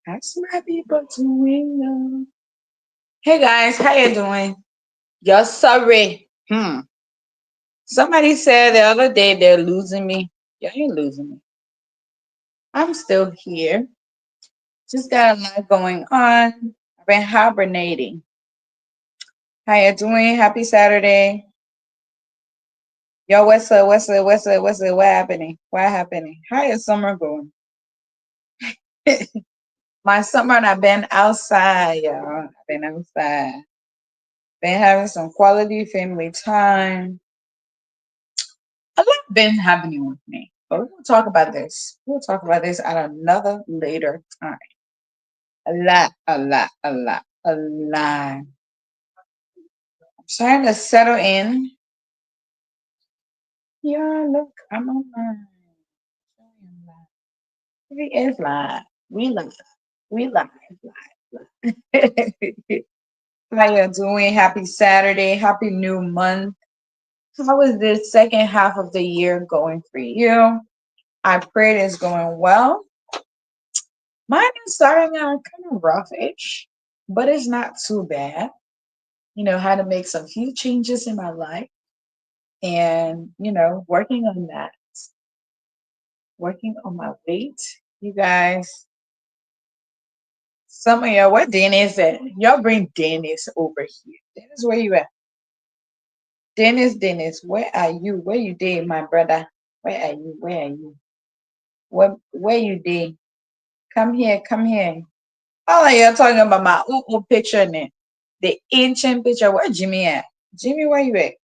Ask my people to win. Hey guys, how you doing? You're sorry. Somebody said the other day they're losing me. You ain't losing me. I'm still here. Just got a lot going on. I've been hibernating. How you doing? Happy Saturday. Yo, what's up? What happening? What happening? How your summer going? My summer, I've been outside, y'all. I've been outside. Been having some quality family time. A lot been happening with me. But we'll talk about this. We'll talk about this at another later time. A lot. I'm trying to settle in. Yeah, look, I'm on live. We is live. We live. We live. Live. How you doing? Happy Saturday. Happy new month. How is this second half of the year going for you? I pray it's going well. Mine is starting out kind of roughish, but it's not too bad. How to make some few changes in my life and, working on that, working on my weight. You guys, some of y'all, what Dennis at? Y'all bring Dennis over here. Dennis, where you at? Dennis, where are you? Where you did, my brother? Where are you? Where are you? Where you did? Come here, come here. Oh, you're talking about my old picture in it. The ancient picture. Where Jimmy at? Jimmy, where you at?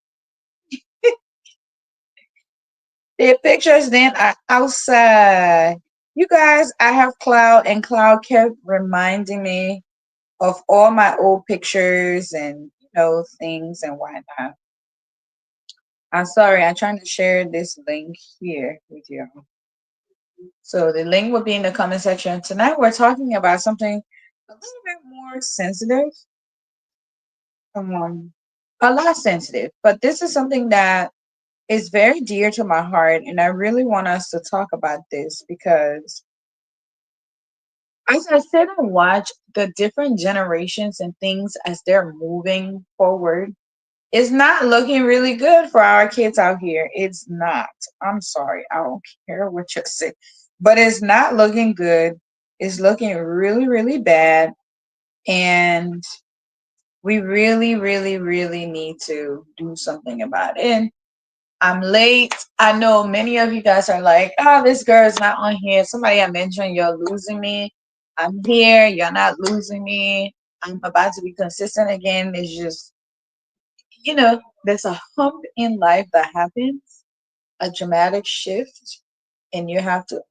The pictures then are outside. You guys, I have Cloud, and Cloud kept reminding me of all my old pictures and things and whatnot. I'm sorry, I'm trying to share this link here with you. So the link will be in the comment section. Tonight we're talking about something a little bit more sensitive. A lot sensitive, but this is something that is very dear to my heart, and I really want us to talk about this because as I sit and watch the different generations and things as they're moving forward, it's not looking really good for our kids out here. It's not. I'm sorry. I don't care what you say, but it's not looking good. It's looking really, really bad. And we really, really, really need to do something about it. And I'm late. I know many of you guys are like, oh, this girl is not on here. Somebody I mentioned, you're losing me. I'm here. You're not losing me. I'm about to be consistent again. It's just, there's a hump in life that happens, a dramatic shift, and you have to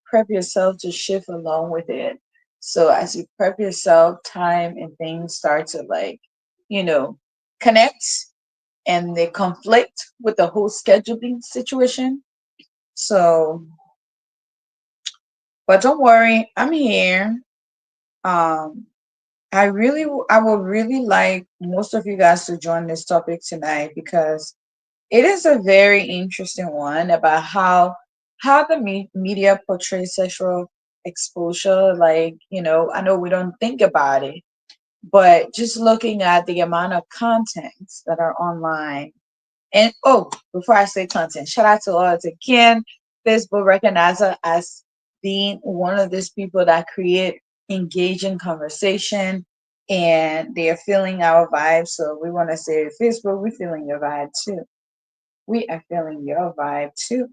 prep yourself to shift along with it. So as you prep yourself, time and things start to you know, connect and they conflict with the whole scheduling situation. So, but don't worry, I'm here. Um, I would really like most of you guys to join this topic tonight because it is a very interesting one about how the media portrays sexual exposure. I know we don't think about it, but just looking at the amount of contents that are online. And before I say content, shout out to all to Ken. Facebook recognize her as being one of these people that create engaging conversation and they are feeling our vibe. So we want to say, Facebook, we're feeling your vibe too. We are feeling your vibe too.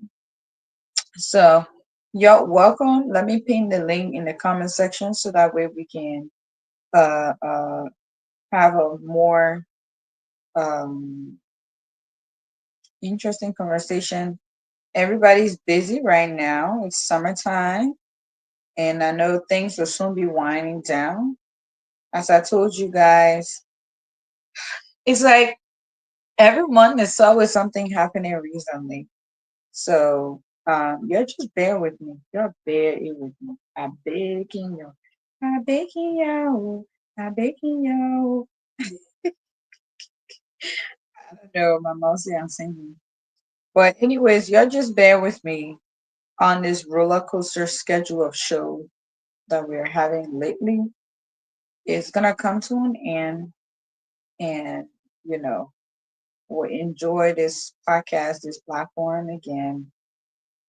So you're welcome. Let me pin the link in the comment section so that way we can uh, uh, have a more um, interesting conversation. Everybody's busy right now. It's summertime, and I know things will soon be winding down. As I told you guys, it's like every month there's always something happening recently. So you're just bear with me. You're bear it with me. I'm begging you. I'm begging you. I'm begging you. I don't know. My mom say I'm singing. But anyways, y'all just bear with me on this roller coaster schedule of show. that we're having lately is gonna come to an end, and you know, we'll enjoy this podcast, this platform again.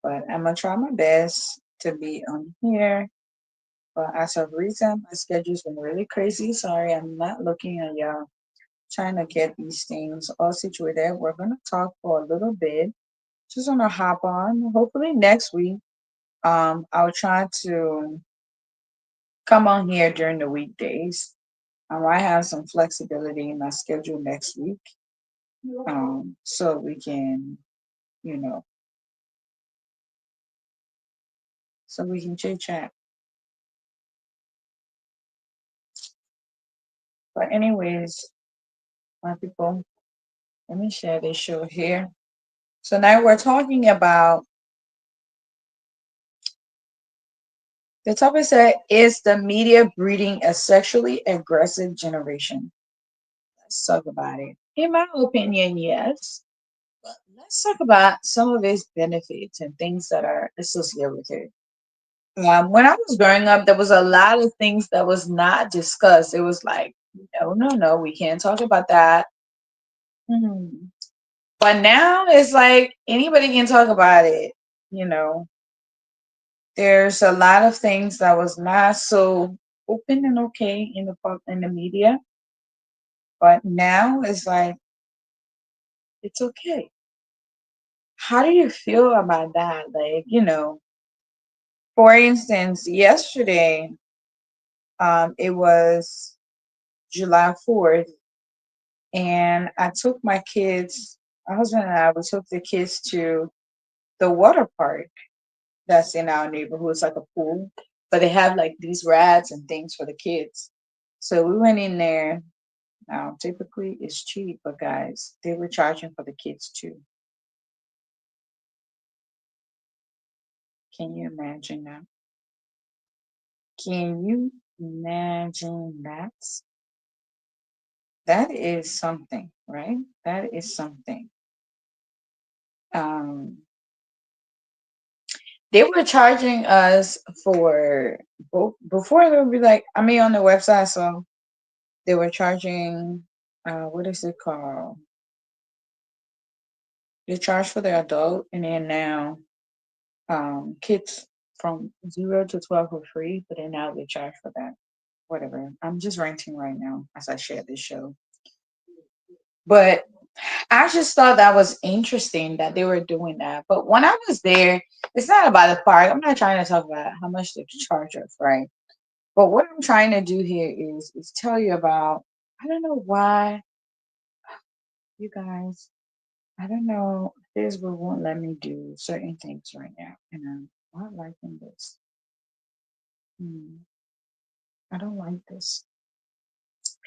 But I'm gonna try my best to be on here. But as of recent, my schedule's been really crazy. Sorry, I'm not looking at y'all. Trying to get these things all situated. We're gonna talk for a little bit. Just gonna hop on. Hopefully next week. I'll try to come on here during the weekdays. I have some flexibility in my schedule next week. So we can, you know, so we can chit chat. But anyways, my people, let me share this show here. So now we're talking about the topic said, is the media breeding a sexually aggressive generation? Let's talk about it. In my opinion, yes. But let's talk about some of its benefits and things that are associated with it. When I was growing up, there was a lot of things that was not discussed. It was like, no, no, no, we can't talk about that. Hmm. But now it's like anybody can talk about it. You know, there's a lot of things that was not so open and okay in the media, but now it's like it's okay. How do you feel about that? Like, for instance, yesterday, it was July 4th, and I took my kids, my husband and I, we took the kids to the water park that's in our neighborhood. It's like a pool, but they have like these rats and things for the kids. So we went in there. Now, typically it's cheap, but guys, they were charging for the kids too. Can you imagine that? Can you imagine that? That is something, right? That is something. Um, they were charging us for before they would be like, I mean, on the website, so they were charging, what is it called? They charge for the adult, and then now, kids from 0 to 12 for free, but then now they charge for that. Whatever. I'm just ranting right now as I share this show. But I just thought that was interesting that they were doing that. But when I was there, it's not about the park. I'm not trying to talk about how much they charge us, right? But what I'm trying to do here is tell you about. I don't know why you guys. I don't know. Facebook won't let me do certain things right now, and I'm not liking this. Hmm, I don't like this.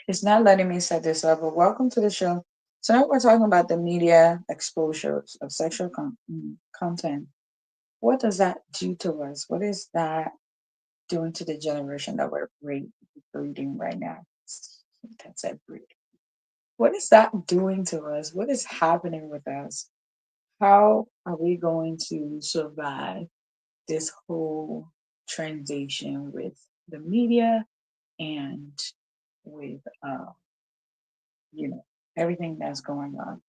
It's not letting me set this up. But welcome to the show. Tonight we're talking about the media exposures of sexual content. What does that do to us? What is that doing to the generation that we're breeding right now? That's it, breed. What is that doing to us? What is happening with us? How are we going to survive this whole transition with the media and with everything that's going on?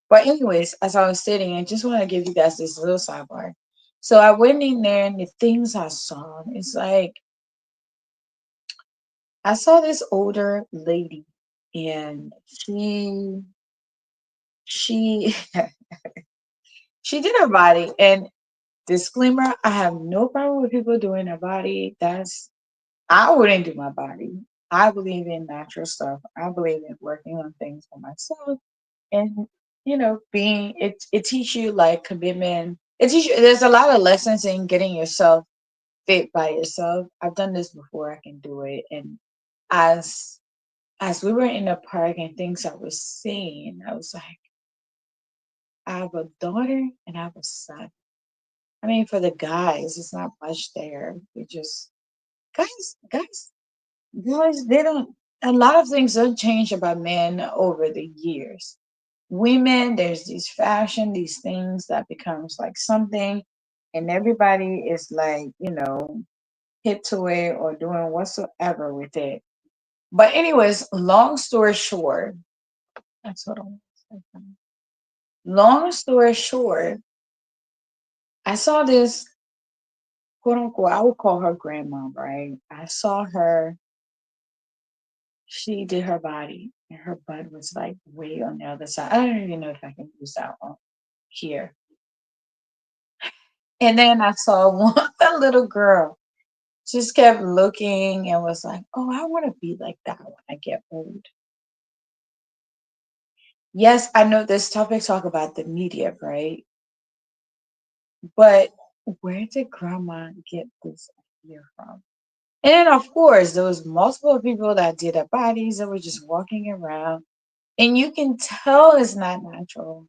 But anyways, as I was sitting, I just want to give you guys this little sidebar. So I went in there, and the things I saw, it's like I saw this older lady, and she she did her body. And disclaimer, I have no problem with people doing their body. That's I wouldn't do my body. I believe in natural stuff. I believe in working on things for myself, and being it teach you like commitment. It teach you there's a lot of lessons in getting yourself fit by yourself. I've done this before. I can do it. And as as we were in the park and things I was seeing, I was like, I have a daughter and I have a son. I mean, for the guys, it's not much there. They just guys, guys. They don't. A lot of things don't change about men over the years. Women, there's these fashion, these things that becomes like something, and everybody is like, hit to it or doing whatsoever with it. But anyways, long story short, that's what I want to say. Long story short, I saw this quote unquote, I would call her grandma, right? I saw her, she did her body and her butt was like way on the other side. I don't even know if I can use that one here. And then I saw one a little girl just kept looking and was like, "Oh, I want to be like that when I get old." Yes, I know this topic talk about the media, right? But where did grandma get this idea from? And then, of course, there was multiple people that did their bodies that were just walking around, and you can tell it's not natural.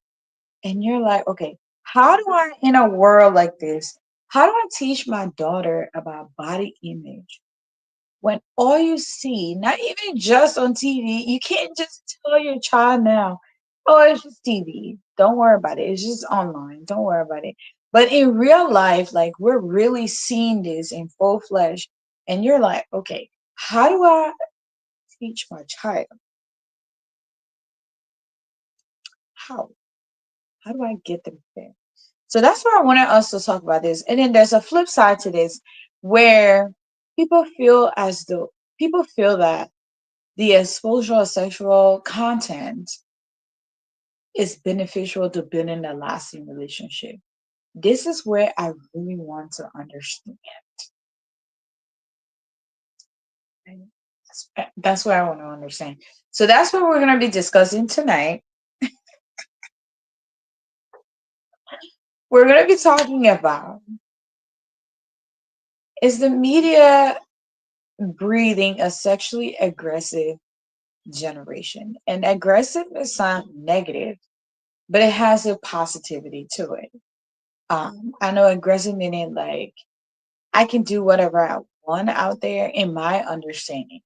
And you're like, okay, how do I, in a world like this, how do I teach my daughter about body image when all you see, not even just on TV, you can't just tell your child now, oh, it's just TV. Don't worry about it. It's just online. Don't worry about it. But in real life, like we're really seeing this in full flesh. And you're like, okay, how do I teach my child? How? How do I get them there? So that's why I wanted us to talk about this. And then there's a flip side to this where people feel as though people feel that the exposure of sexual content is beneficial to building a lasting relationship. This is where I really want to understand. Right? That's what I want to understand. So that's what we're going to be discussing tonight. We're going to be talking about, is the media breeding a sexually aggressive generation? And aggressive is sound negative, but it has a positivity to it. I know aggressive meaning like I can do whatever I want out there in my understanding.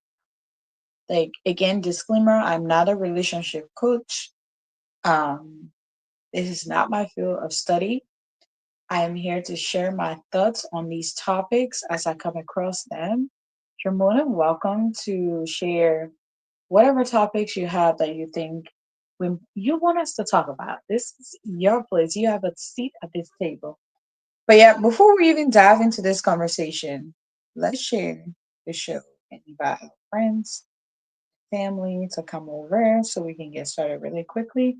Like again, disclaimer, I'm not a relationship coach. Um, this is not my field of study. I am here to share my thoughts on these topics as I come across them. You're more than welcome to share whatever topics you have that you think when you want us to talk about. This is your place. You have a seat at this table. But yeah, before we even dive into this conversation, let's share the show and invite our friends, family to come over so we can get started really quickly.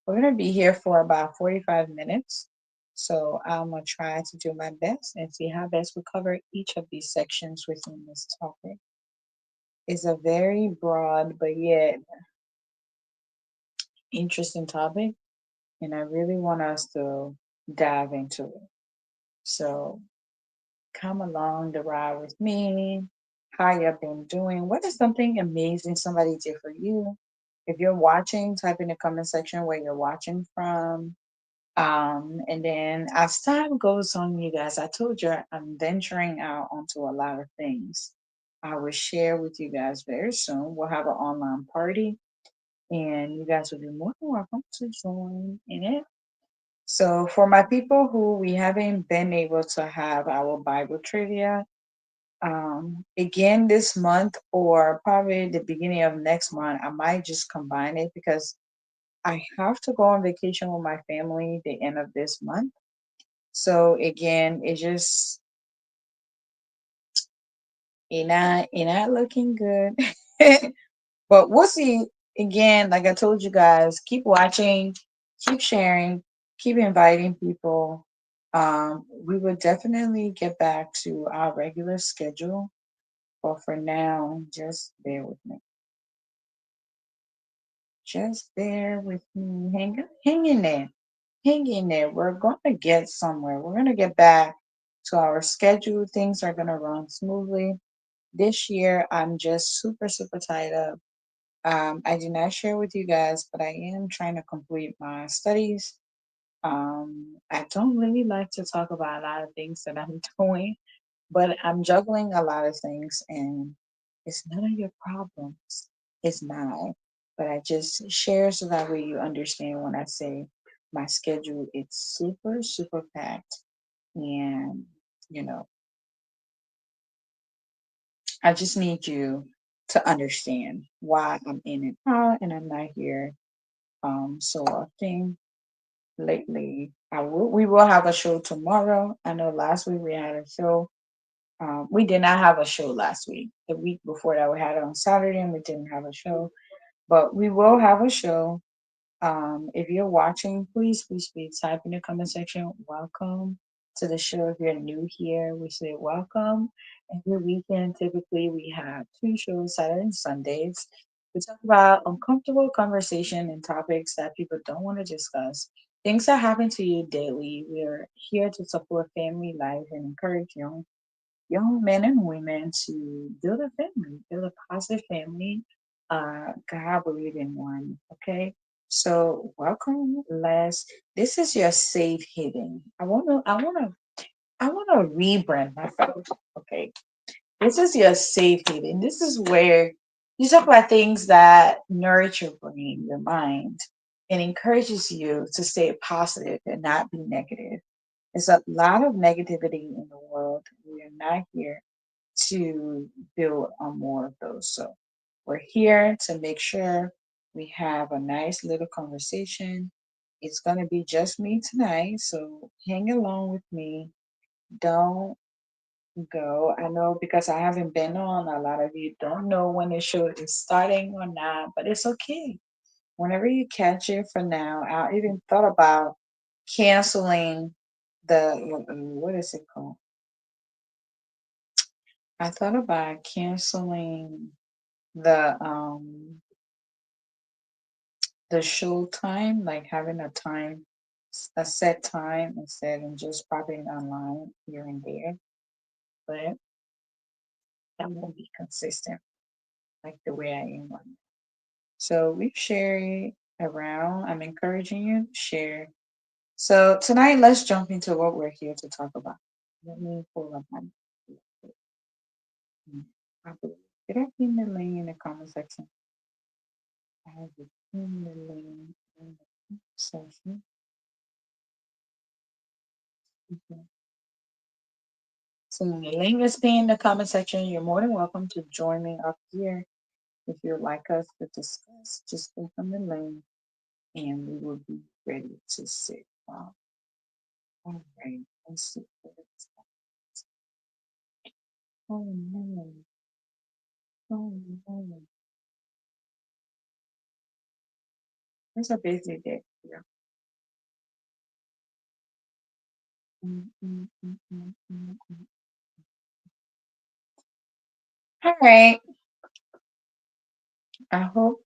We're going to be here for about 45 minutes. So I'm going to try to do my best and see how best we cover each of these sections within this topic. It's a very broad but yet interesting topic, and I really want us to dive into it. So come along the ride with me. How you been doing? What is something amazing somebody did for you? If you're watching, type in the comment section where you're watching from. And then as time goes on, you guys, I told you I'm venturing out onto a lot of things. I will share with you guys very soon. We'll have an online party, and you guys will be more than welcome to join in it. So, for my people who we haven't been able to have our Bible trivia, again this month or probably the beginning of next month, I might just combine it because I have to go on vacation with my family the end of this month. So again, it just you're not looking good. But we'll see. Again, like I told you guys, keep watching, keep sharing, keep inviting people. We will definitely get back to our regular schedule. But for now, just bear with me. Just bear with me. Hang in there. Hang in there. We're going to get somewhere. We're going to get back to our schedule. Things are going to run smoothly. This year, I'm just super, super tied up. I did not share with you guys, but I am trying to complete my studies. I don't really like to talk about a lot of things that I'm doing, but I'm juggling a lot of things, and it's none of your problems. It's mine. But I just share so that way you understand when I say my schedule, it's super, super packed. And, you know, I just need you to understand why I'm in and out and I'm not here so often lately. We will have a show tomorrow. I know last week we had a show. We did not have a show last week. The week before that, we had it on Saturday and we didn't have a show. But we will have a show. If you're watching, please type in the comment section. Welcome to the show. If you're new here, we say welcome. Every weekend, typically, we have two shows, Saturday and Sundays. We talk about uncomfortable conversation and topics that people don't want to discuss. Things that happen to you daily. We're here to support family life and encourage young men and women to build a family, build a positive family. God believe in one. Okay. So welcome, Les. This is your safe haven. I wanna rebrand myself. Okay. This is your safe haven. This is where you talk about things that nourish your brain, your mind, and encourages you to stay positive and not be negative. There's a lot of negativity in the world. We are not here to build on more of those. So we're here to make sure we have a nice little conversation. It's going to be just me tonight. So hang along with me. Don't go. I know because I haven't been on, a lot of you don't know when the show is starting or not, but it's okay. Whenever you catch it for now, I even thought about canceling the what is it called? I thought about canceling the show time, like having a set time instead and just popping online here and there. But that won't be consistent like the way I am right now. So we share it around. I'm encouraging you to share. So tonight, let's jump into what we're here to talk about. Let me pull up my. Did I pin the link in the comment section? I have to pin the link in the section. Okay. So the link is pinned in the comment section. You're more than welcome to join me up here. If you'd like us to discuss, just click on the link and we will be ready to sit. All right. Let's see. Oh no. Oh no. It's a busy day here. Mm, mm, mm, mm, mm, mm. All right. I hope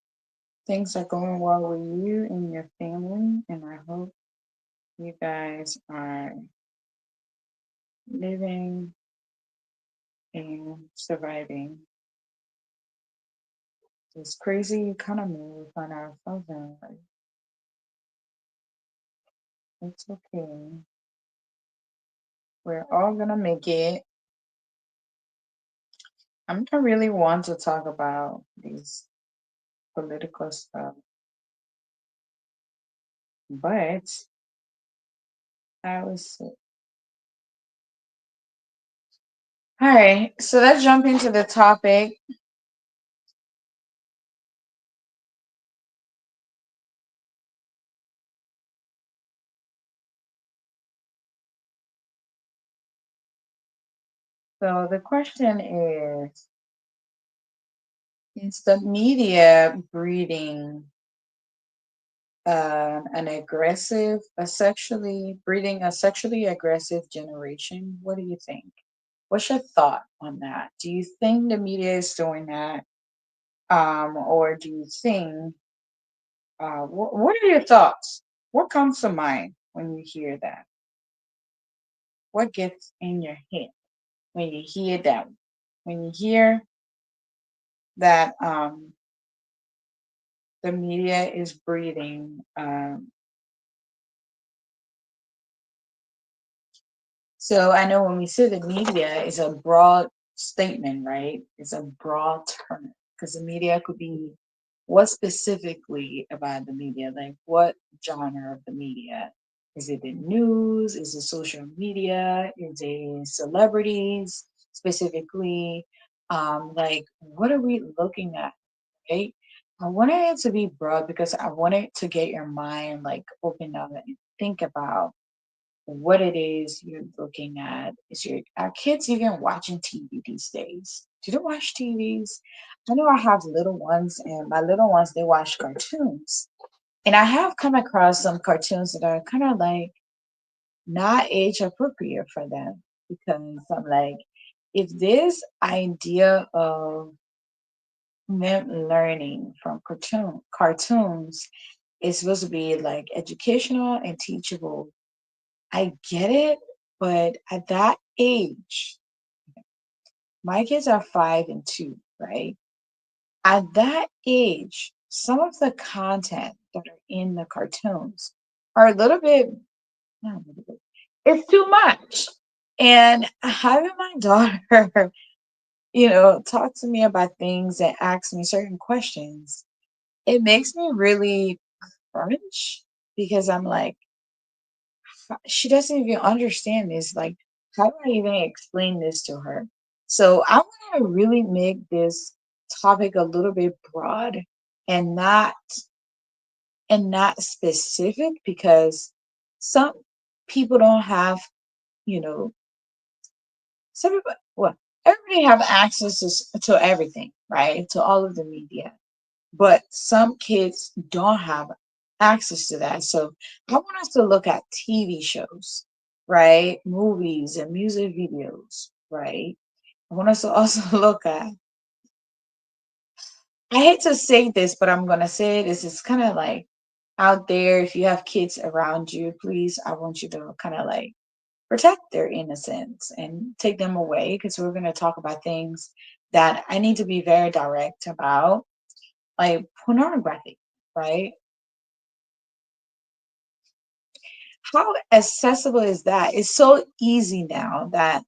things are going well with you and your family, and I hope you guys are living and surviving this crazy economy we find ourselves in. Like, it's okay. We're all gonna make it. I'm not really want to talk about these political stuff, but I was all right. So let's jump into the topic. So the question is the media breeding an aggressive, breeding a sexually aggressive generation? What do you think? What's your thought on that? Do you think the media is doing that? Or do you think, what are your thoughts? What comes to mind when you hear that? What gets in your head when you hear that? When you hear that the media is breeding so I know when we say the media is a broad statement, right? It's a broad term because the media could be what specifically about the media, like what genre of the media? Is it the news? Is it social media? Is it celebrities specifically? Like, what are we looking at, right? I wanted it to be broad because I wanted to get your mind like open up and think about what it is you're looking at. Is your Are kids even watching TV these days? Do they watch TVs? I know I have little ones, and my little ones they watch cartoons, and I have come across some cartoons that are kind of like not age appropriate for them because I'm like, if this idea of them learning from cartoons is supposed to be like educational and teachable, I get it, but at that age, my kids are 5 and 2, right? At that age, some of the content that are in the cartoons are a little bit, not a little bit, it's too much. And having my daughter, talk to me about things and ask me certain questions, it makes me really cringe because I'm like, she doesn't even understand this. Like, how do I even explain this to her? So I want to really make this topic a little bit broad and not specific because some people don't have, you know, some people, well, everybody have access to everything, right? To all of the media, but some kids don't have access to that. So I want us to look at TV shows, right? Movies and music videos, right? I want us to also look at, I hate to say this, but I'm going to say it. This is kind of like out there. If you have kids around you, please, I want you to kind of like protect their innocence and take them away because we're going to talk about things that I need to be very direct about, like pornography, right? How accessible is that? It's so easy now that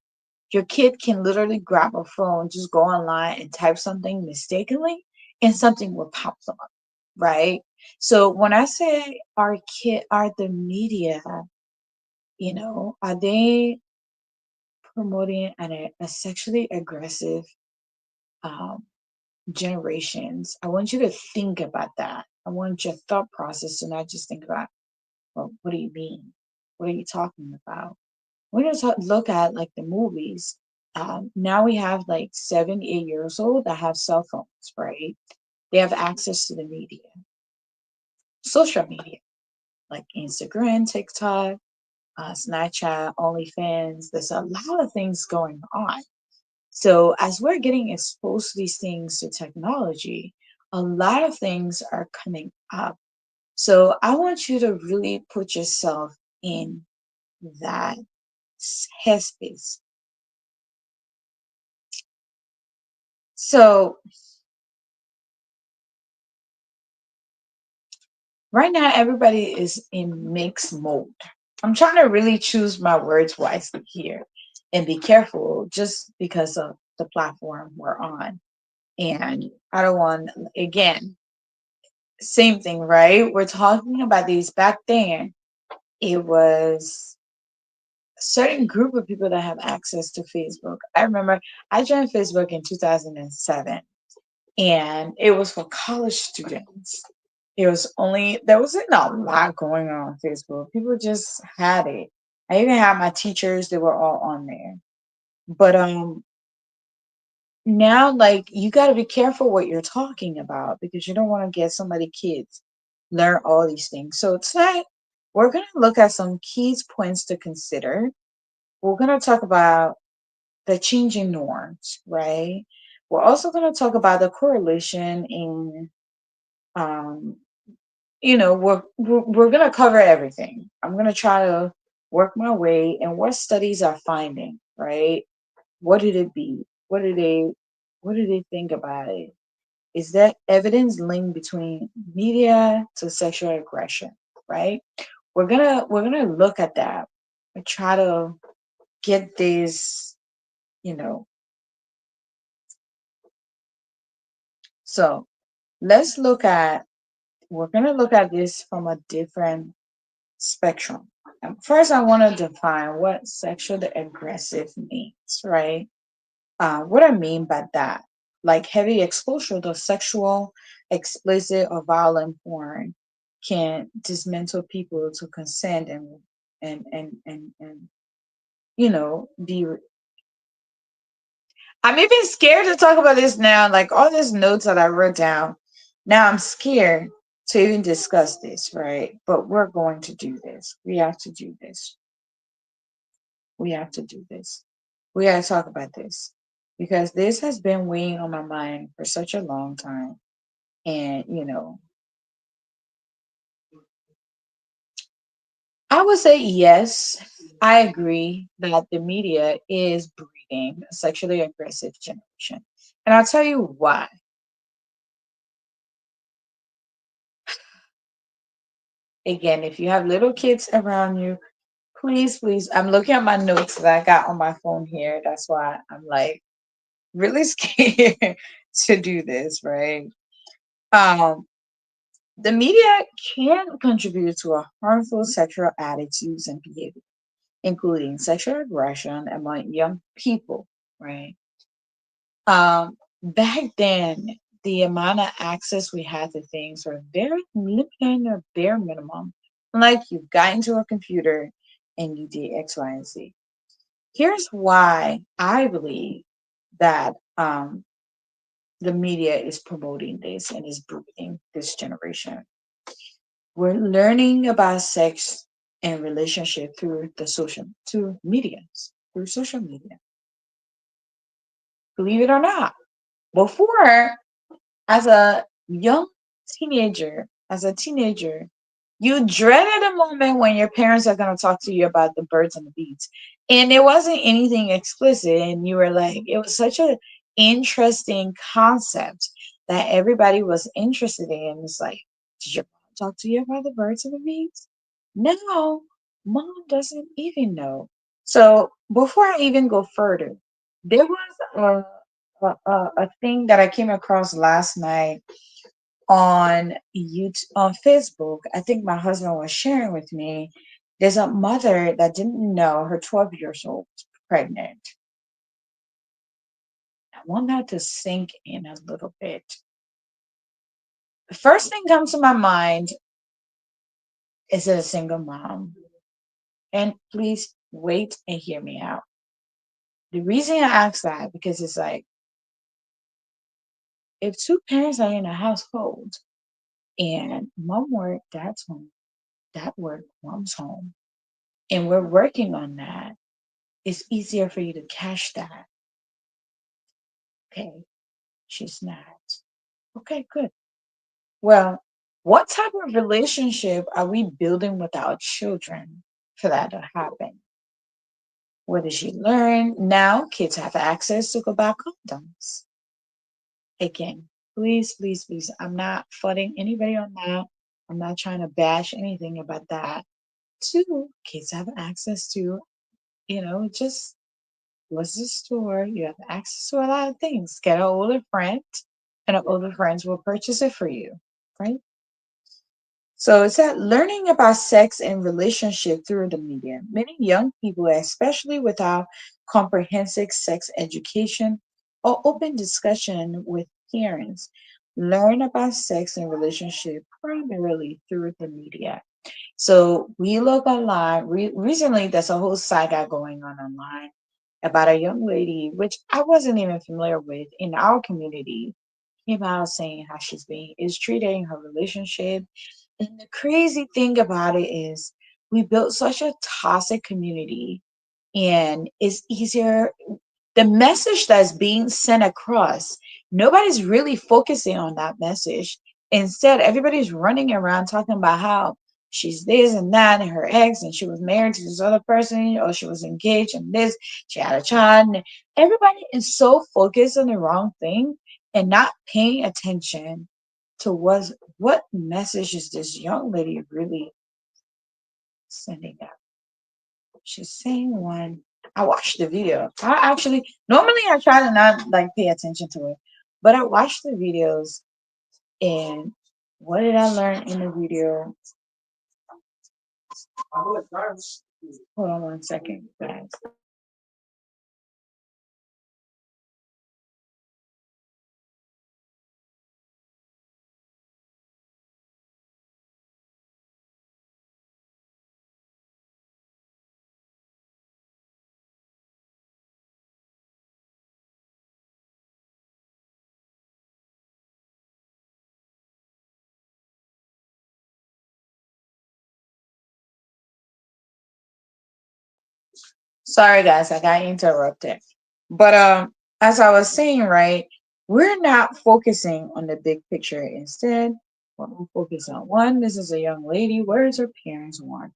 your kid can literally grab a phone, just go online and type something mistakenly, and something will pop up, right? So when I say are the media, are they promoting a sexually aggressive um, generations? I want you to think about that. I want your thought process to not just think about, well, what do you mean? What are you talking about? We're going to look at like the movies. Now we have like 7, 8 years old that have cell phones, right? They have access to the media, social media, like Instagram, TikTok, Snapchat, OnlyFans. There's a lot of things going on. So as we're getting exposed to these things to technology, a lot of things are coming up. So I want you to really put yourself in that headspace. So right now, everybody is in mixed mode. I'm trying to really choose my words wisely here and be careful just because of the platform we're on. And I don't want, again, same thing, right? We're talking about these back then. It was a certain group of people that have access to Facebook. I remember I joined Facebook in 2007 and it was for college students. There wasn't a lot going on Facebook. People just had it. I even had my teachers, they were all on there. But now like you gotta be careful what you're talking about because you don't want to get somebody kids learn all these things. So tonight we're gonna look at some key points to consider. We're gonna talk about the changing norms, right? We're also gonna talk about the correlation in um we're going to cover everything. I'm going to try to work my way and what studies are finding, right? What did it be? What do they think about it? Is there evidence linked between media to sexual aggression, right? We're going to look at that and try to get this, you know. So, let's look at we're going to look at this from a different spectrum. First, I want to define what sexually aggressive means, right? What I mean by that, like heavy exposure to sexual, explicit, or violent porn can dismantle people to consent and be. I'm even scared to talk about this now. Like all these notes that I wrote down, now I'm scared to even discuss this, right? But we're going to do this. We have to do this. We have to do this. We got to talk about this because this has been weighing on my mind for such a long time. And, I would say yes, I agree that the media is breeding a sexually aggressive generation. And I'll tell you why. Again, if you have little kids around you, please, please, I'm looking at my notes that I got on my phone here. That's why I'm like really scared to do this, right? Um, the media can contribute to a harmful sexual attitudes and behavior, including sexual aggression among young people, right? Back then, the amount of access we had to things were very limited or bare minimum. Like you got into a computer and you did X, Y, and Z. Here's why I believe that the media is promoting this and is breeding this generation. We're learning about sex and relationship through mediums, through social media. Believe it or not. Before, as a young teenager, you dreaded the moment when your parents are going to talk to you about the birds and the bees. And it wasn't anything explicit. And you were like, it was such an interesting concept that everybody was interested in. It's like, did your mom talk to you about the birds and the bees? No, mom doesn't even know. So before I even go further, there was a thing that I came across last night on YouTube, on Facebook. I think my husband was sharing with me. There's a mother that didn't know her 12 years old was pregnant. I want that to sink in a little bit. The first thing comes to my mind is a single mom. And please wait and hear me out. The reason I ask that because it's like if two parents are in a household and mom work, dad's home, dad work, mom's home, and we're working on that, it's easier for you to cash that. Okay, she's not. Okay, good. Well, what type of relationship are we building with our children for that to happen? What does she learn? Now kids have access to go buy condoms. Again, please, please, please. I'm not fighting anybody on that. I'm not trying to bash anything about that. Two, kids have access to, just what's the store? You have access to a lot of things. Get an older friend, and an older friends will purchase it for you, right? So it's that learning about sex and relationship through the media. Many young people, especially without comprehensive sex education or open discussion with parents, learn about sex and relationship primarily through the media. So we look online. Recently, there's a whole saga going on online about a young lady, which I wasn't even familiar with in our community, came out saying how she's being is treated in her relationship. And the crazy thing about it is we built such a toxic community and it's easier the message that's being sent across, nobody's really focusing on that message. Instead, everybody's running around talking about how she's this and that and her ex and she was married to this other person or she was engaged and this, she had a child. And everybody is so focused on the wrong thing and not paying attention to what message is this young lady really sending out. She's saying one. I watched the video. I actually normally I try to not like pay attention to it, but I watched the videos and what did I learn in the video? Hold on one second, guys. Sorry, guys, I got interrupted. But as I was saying, right, we're not focusing on the big picture. Instead, what we focus on, one, this is a young lady. Where's her parents? One,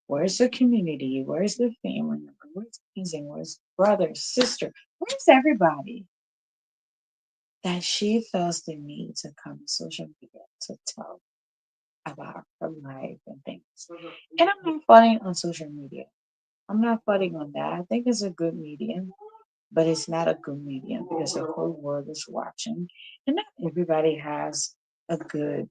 where's the community? Where's the family member? Where's cousin? Where's brother, sister? Where's everybody that she feels the need to come to social media to tell about her life and things? And I'm not fighting on social media. I'm not fighting on that. I think it's a good medium, but it's not a good medium because the whole world is watching, and not everybody has a good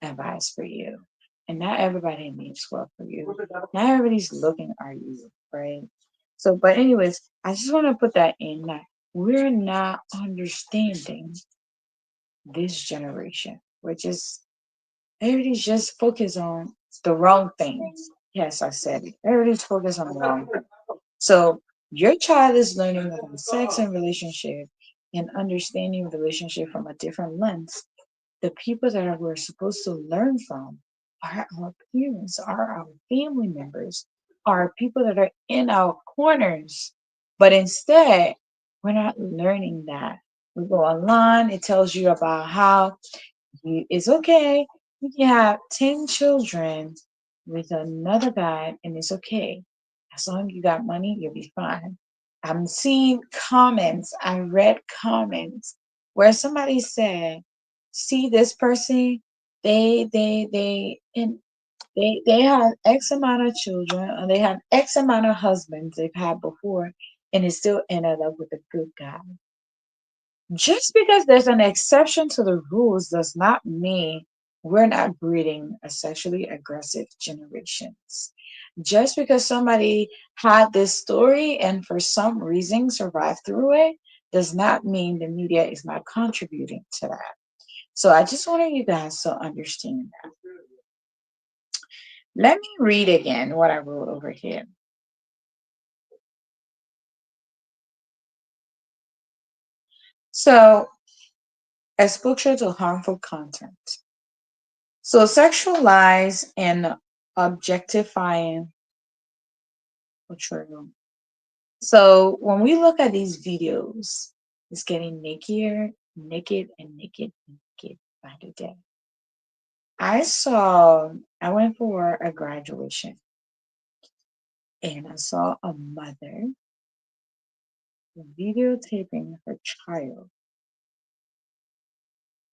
advice for you, and not everybody needs well for you. Not everybody's looking at you, right? So, but anyways, I just want to put that in that we're not understanding this generation, which is everybody's just focused on the wrong things. Yes, I said it. Everybody's focused on the wrong thing. So your child is learning about sex and relationship and understanding relationship from a different lens. The people that we're supposed to learn from are our parents, are our family members, are people that are in our corners. But instead, we're not learning that. We go online, it tells you about how it's okay. You can have 10 children with another guy, and it's okay. As long as you got money, you'll be fine. I'm seeing comments, I read comments where somebody said, see this person, and they have X amount of children, or they have X amount of husbands they've had before, and it still ended up with a good guy. Just because there's an exception to the rules does not mean we're not breeding a sexually aggressive generations. Just because somebody had this story and for some reason survived through it does not mean the media is not contributing to that. So I just wanted you guys to understand that. Let me read again what I wrote over here. So, exposure to harmful content. So, sexualized and objectifying portrayal. So, when we look at these videos, it's getting naked and naked and naked by the day. I went for a graduation and I saw a mother videotaping her child,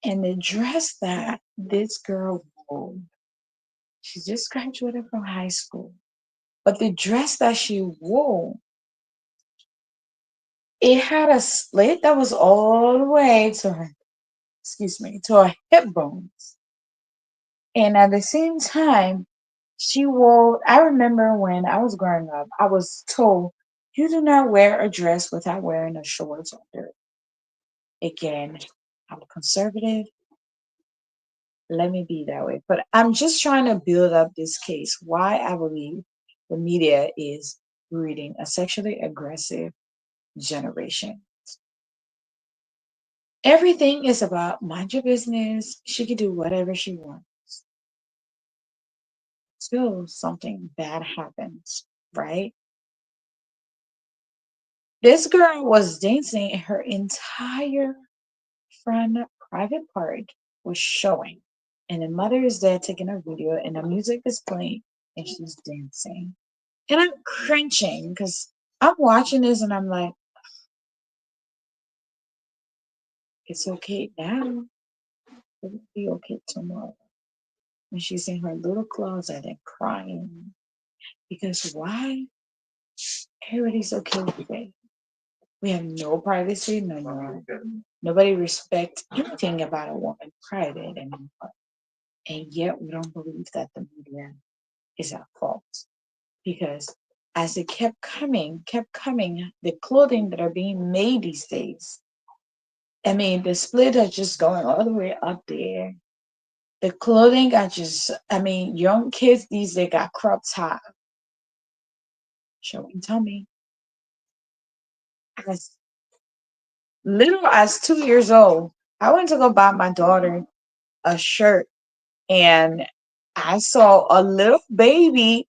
and the dress that this girl wore, she just graduated from high school, but the dress that she wore, it had a slit that was all the way to her, excuse me, to her hip bones. And at the same time, she wore, I remember when I was growing up, I was told, you do not wear a dress without wearing a shorts under it. Again, I'm conservative. Let me be that way. But I'm just trying to build up this case why I believe the media is breeding a sexually aggressive generation. Everything is about mind your business. She can do whatever she wants till something bad happens, right? This girl was dancing and her entire front private part was showing. And the mother is there taking a video and the music is playing and she's dancing. And I'm cringing because I'm watching this and I'm like, it's okay now. It'll be okay tomorrow. And she's in her little closet and crying. Because why? Everybody's okay with it. We have no privacy no more. Nobody respects anything about a woman private anymore. And yet we don't believe that the media is at fault. Because as it kept coming, the clothing that are being made these days, I mean, the split are just going all the way up there. The clothing are just, I mean, young kids these days got crop top, showing tummy. As little as 2 years old, I went to go buy my daughter a shirt and I saw a little baby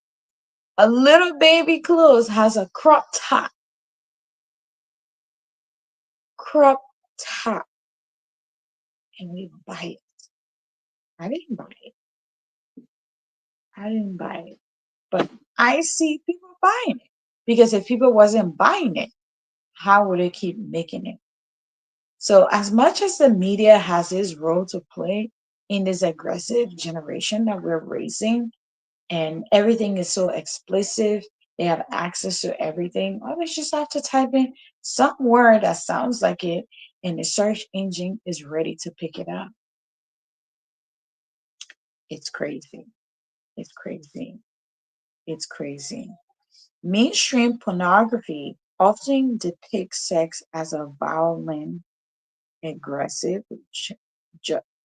A little baby clothes has a crop top, and we buy it. I didn't buy it. I didn't buy it. But I see people buying it. Because if people wasn't buying it, how would they keep making it? So as much as the media has its role to play in this aggressive generation that we're raising, and everything is so explicit, they have access to everything. Always just have to type in some word that sounds like it, and the search engine is ready to pick it up. It's crazy. It's crazy. It's crazy. Mainstream pornography often depicts sex as a violent, aggressive,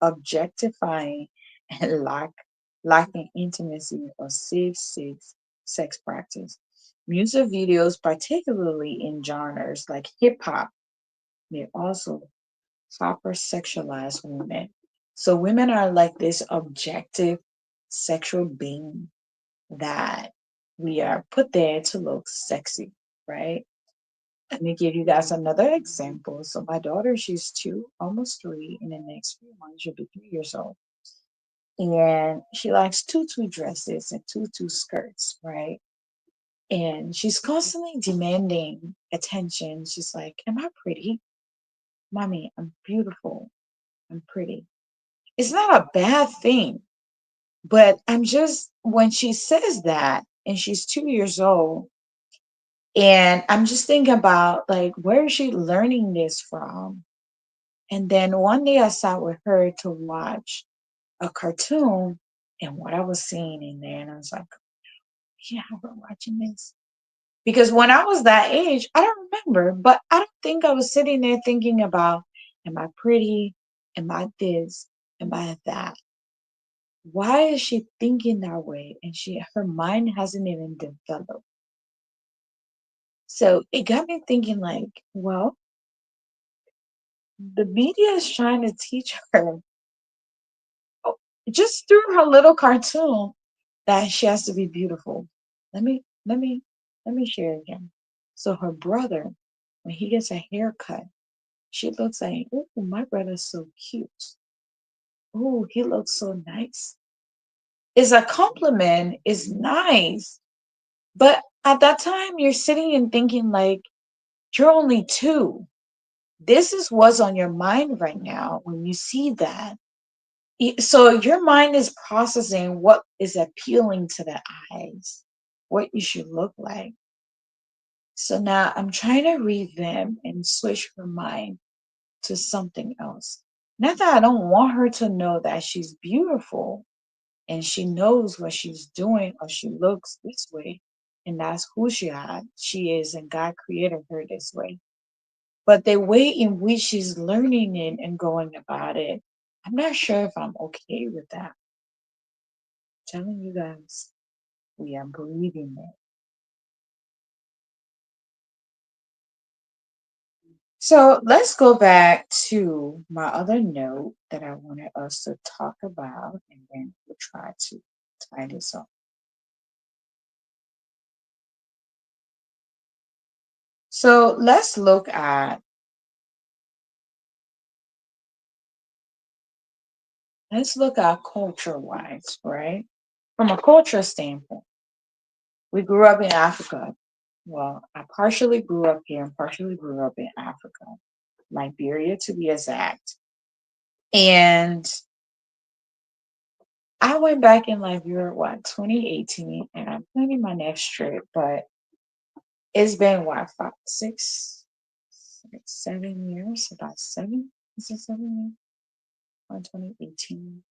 objectifying, and lacking intimacy or safe sex practice. Music videos, particularly in genres like hip hop, may also hypersexualize women. So women are like this objective sexual being that we are put there to look sexy, right? Let me give you guys another example. So my daughter, she's two, almost three. In the next few months, she'll be 3 years old. And she likes tutu dresses and tutu skirts, right? And she's constantly demanding attention. She's like, "Am I pretty? Mommy, I'm beautiful. I'm pretty." It's not a bad thing, but I'm just, when she says that, and she's 2 years old, and I'm just thinking about like, where is she learning this from? And then one day I sat with her to watch a cartoon, and what I was seeing in there, and I was like, yeah, we're watching this. Because when I was that age, I don't remember, but I don't think I was sitting there thinking about, am I pretty? Am I this? Am I that? Why is she thinking that way? And her mind hasn't even developed. So it got me thinking, like, well, the media is trying to teach her, oh, just through her little cartoon, that she has to be beautiful. Let me share again. So her brother, when he gets a haircut, she looks like, oh, my brother's so cute. Oh, he looks so nice. Is a compliment, is nice. But at that time, you're sitting and thinking, like, you're only two. This is what's on your mind right now when you see that. So your mind is processing what is appealing to the eyes, what you should look like. So now I'm trying to revamp and switch her mind to something else. Not that I don't want her to know that she's beautiful and she knows what she's doing or she looks this way, and that's who she is, and God created her this way. But the way in which she's learning it and going about it, I'm not sure if I'm okay with that. Telling you guys, we are breathing it. So let's go back to my other note that I wanted us to talk about, and then we'll try to tie this up. So let's look at culture wise, right? From a culture standpoint, we grew up in Africa. Well, I partially grew up here and partially grew up in Africa, Liberia to be exact. And I went back in Liberia, what, 2018, and I'm planning my next trip, but it's been what, 7 years, about seven, is it 7 years? On 2018,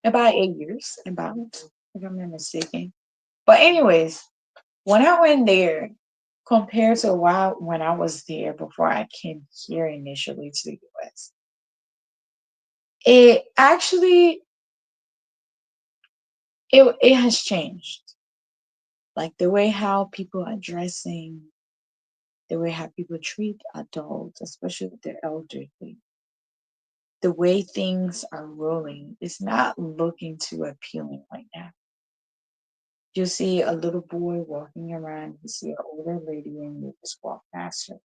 about 8 years, about, if I'm not mistaken. But anyways, when I went there, compared to when I was there before I came here initially to the US, it actually it has changed. Like the way how people are dressing, the way how people treat adults, especially the elderly, the way things are rolling is not looking too appealing right now. You see a little boy walking around, you see an older lady, and you just walk past her.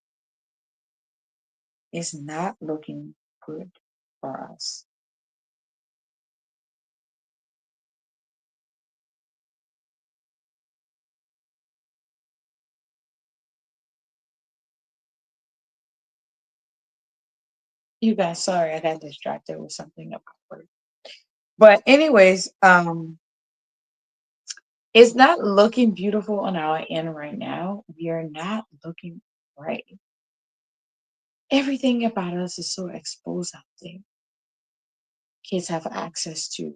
It's not looking good for us. You guys, sorry, I got distracted with something about work. But anyways, it's not looking beautiful on our end right now. We are not looking right. Everything about us is so exposed out there. Kids have access to,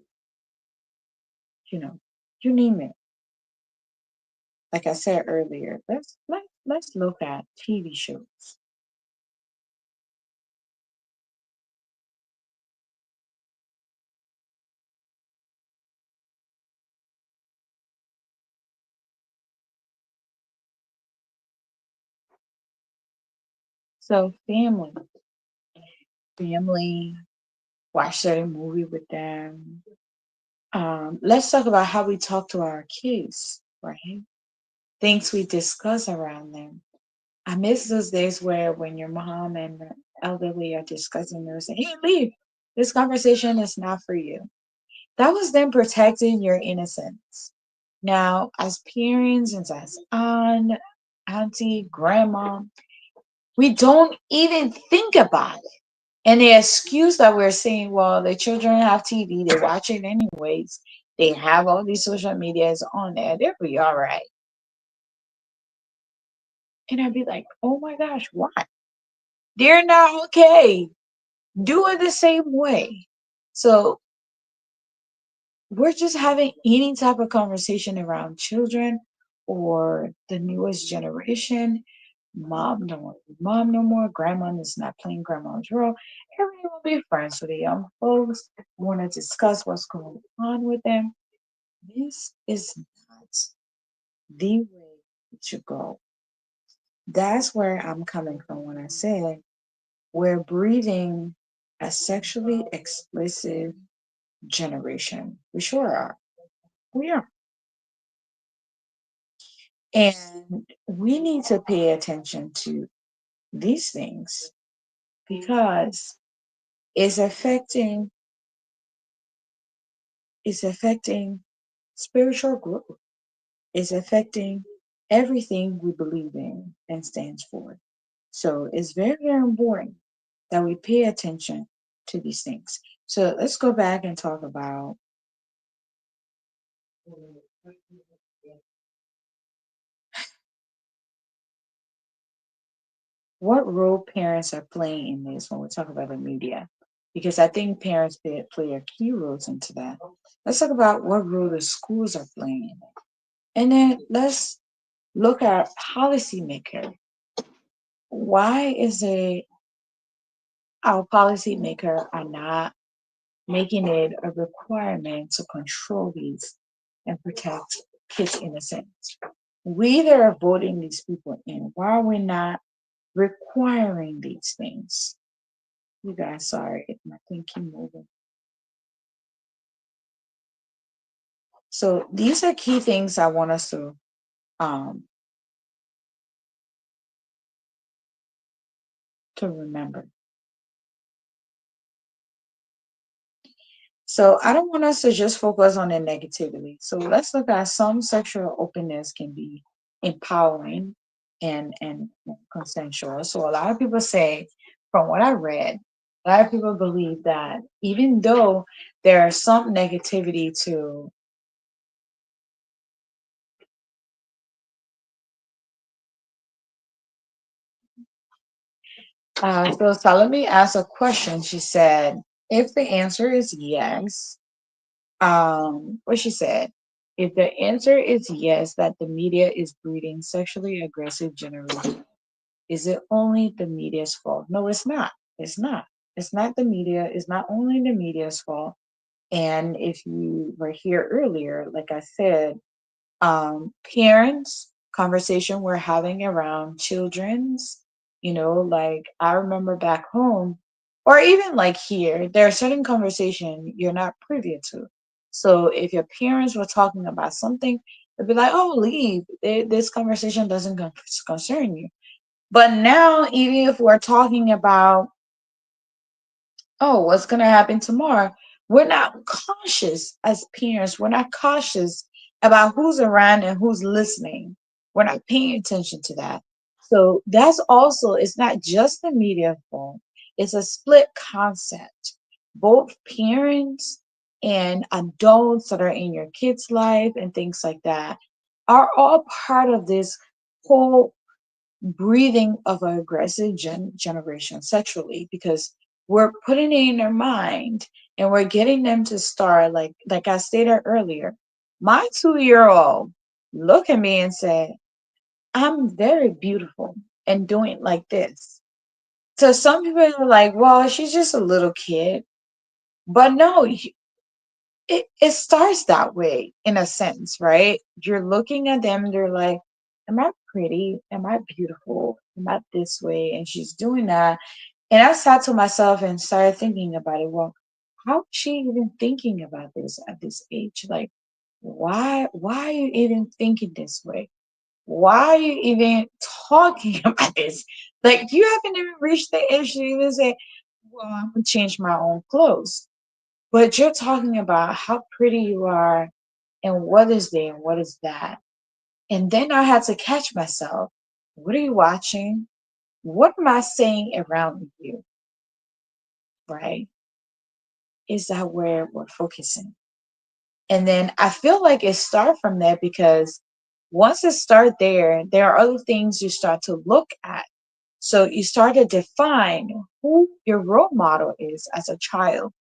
you know, you name it. Like I said earlier, let's look at TV shows. So family, watch certain movie with them. Let's talk about how we talk to our kids, right? Things we discuss around them. I miss those days where when your mom and the elderly are discussing, they're saying, "Hey, leave. This conversation is not for you." That was them protecting your innocence. Now, as parents and as auntie, grandma, we don't even think about it. And the excuse that we're saying, well, the children have TV, they watch it anyways. They have all these social medias on there. They'll be all right. And I'd be like, oh my gosh, why? They're not okay. Do it the same way. So we're just having any type of conversation around children or the newest generation. Mom don't want to be mom no more. Grandma is not playing grandma's role. Everybody will be friends with the young folks. Want to discuss what's going on with them. This is not the way to go. That's where I'm coming from when I say we're breeding a sexually explicit generation. We sure are. We are. And we need to pay attention to these things because it's affecting it's affecting spiritual growth. It's affecting everything we believe in and stands for. So it's very, very important that we pay attention to these things. So let's go back and talk about what role parents are playing in this when we talk about the media. Because I think parents play a key role into that. Let's talk about what role the schools are playing in it. And then let's look at policymaker. Why is it our policymaker are not making it a requirement to control these and protect kids' innocence? We that are voting these people in, why are we not requiring these things? You guys, sorry, my thing keep moving. So these are key things I want us um to remember. So I don't want us to just focus on the negativity. So let's look at some sexual openness can be empowering and consensual. So a lot of people say, from what I read, a lot of people believe that even though there is some negativity to so let me ask a question. She said, if the answer is yes, what she said, if the answer is yes, that the media is breeding sexually aggressive generation, is it only the media's fault? No, it's not. It's not. It's not the media. It's not only the media's fault. And if you were here earlier, like I said, parents conversation we're having around children's, like I remember back home, or even like here, there are certain conversation you're not privy to. So if your parents were talking about something, They'd be like, "Oh, leave. This conversation doesn't concern you." But now, even if we're talking about, oh, what's going to happen tomorrow, we're not cautious as parents. We're not cautious about who's around and who's listening. We're not paying attention to that. So that's also, it's not just the media fault, it's a split concept. Both parents and adults that are in your kids' life and things like that are all part of this whole breathing of an aggressive generation sexually, because we're putting it in their mind and we're getting them to start, like I stated earlier, my 2 year old look at me and say, I'm very beautiful and doing like this. So some people are like, well, she's just a little kid. But no, it starts that way in a sense, right? You're looking at them, they're like, am I pretty? Am I beautiful? Am I this way? And she's doing that. And I sat to myself and started thinking about it. Well, how is she even thinking about this at this age? Like, why are you even thinking this way? Why are you even talking about this? Like, you haven't even reached the age to even say, well, I'm gonna change my own clothes. But you're talking about how pretty you are and what is there and what is that. And then I had to catch myself. What are you watching? What am I saying around you? Right? Is that where we're focusing? And then I feel like it starts from there, because once it starts there, there are other things you start to look at. So you start to define who your role model is as a child,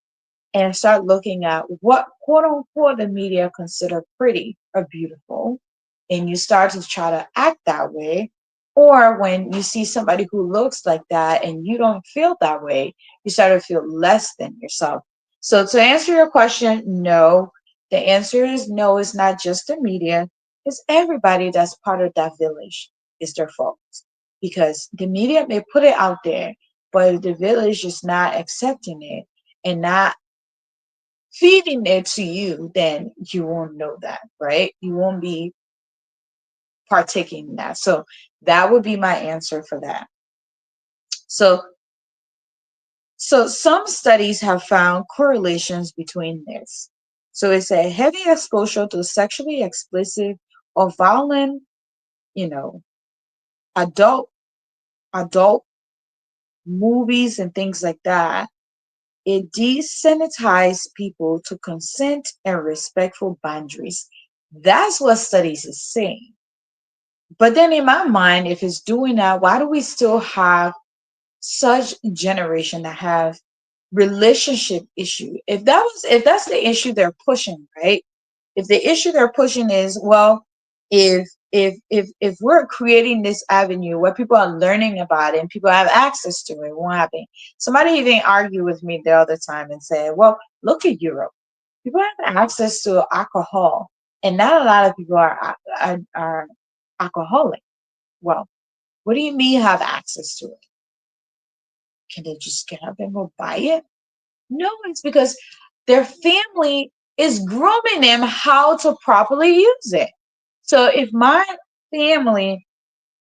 and start looking at what quote unquote the media consider pretty or beautiful, and you start to try to act that way. Or when you see somebody who looks like that and you don't feel that way, you start to feel less than yourself. So to answer your question, no. The answer is no. It's not just the media, it's everybody that's part of that village. It's their fault, because the media may put it out there, but if the village is not accepting it and not feeding it to you, then you won't know that, right? You won't be partaking in that. So that would be my answer for that. So some studies have found correlations between this. So it's a heavy exposure to sexually explicit or violent, you know, adult adult movies and things like that. It desensitizes people to consent and respectful boundaries. That's what studies is saying. But then in my mind, if it's doing that, why do we still have such generation that have relationship issue? If that's the issue they're pushing, right? If the issue they're pushing is, well, if we're creating this avenue where people are learning about it and people have access to it, won't happen. Somebody even argued with me the other time and said, well, look at Europe. People have access to alcohol, and not a lot of people are alcoholic. Well, what do you mean have access to it? Can they just get up and go buy it? No, it's because their family is grooming them how to properly use it. So family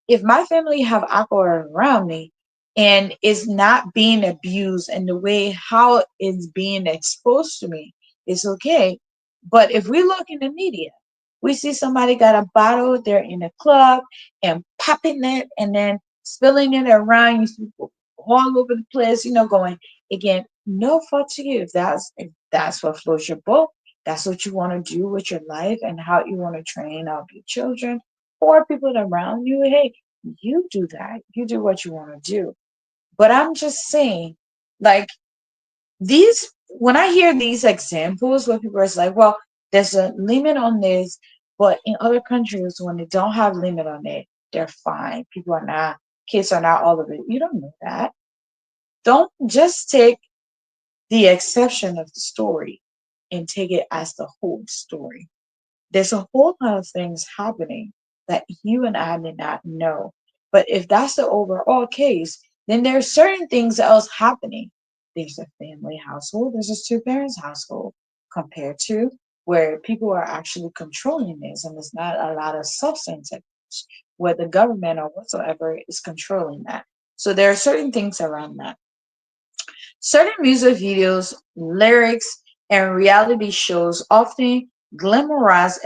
if my family have alcohol around me and is not being abused and the way how it's being exposed to me, it's okay. But if we look in the media, we see somebody got a bottle, they're in a club and popping it and then spilling it around. You see people all over the place, going, again, no fault to you. If that's what floats your boat, that's what you want to do with your life and how you want to train up your children or people around you. Hey, you do that. You do what you want to do. But I'm just saying, like, these, when I hear these examples where people are like, well, there's a limit on this, but in other countries, when they don't have limit on it, they're fine. Kids are not all of it. You don't know that. Don't just take the exception of the story and take it as the whole story. There's a whole lot of things happening that you and I did not know. But if that's the overall case, then there's certain things else happening. There's a family household, there's a two parents household compared to where people are actually controlling this, and there's not a lot of substance abuse where the government or whatsoever is controlling that. So there are certain things around that. Certain music videos, lyrics, and reality shows often glamorize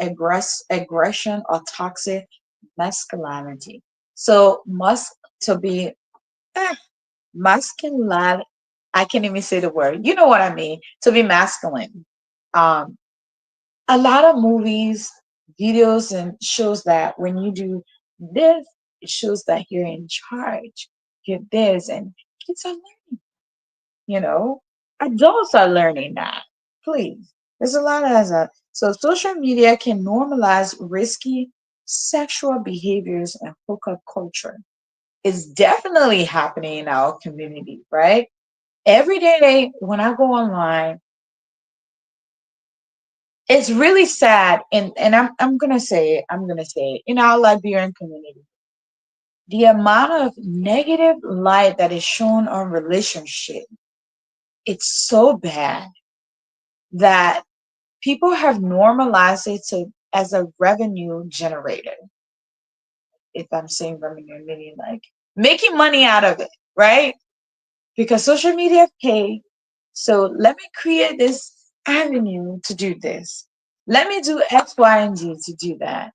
aggression or toxic masculinity. So must to be eh, masculine. I can't even say the word. You know what I mean? To be masculine. Um, a lot of movies, videos, and shows that when you do this, it shows that you're in charge. You're this, and kids are learning. You know, adults are learning that. Please, there's a lot of that. So social media can normalize risky sexual behaviors and hookup culture. It's definitely happening in our community, right? Every day when I go online, it's really sad, and I'm gonna say it, I'm gonna say it, in our Liberian community, the amount of negative light that is shown on relationship, it's so bad that people have normalized it to as a revenue generator. If I'm saying revenue, meaning like making money out of it, right? Because social media pay. So let me create this avenue to do this. Let me do X, Y, and Z to do that.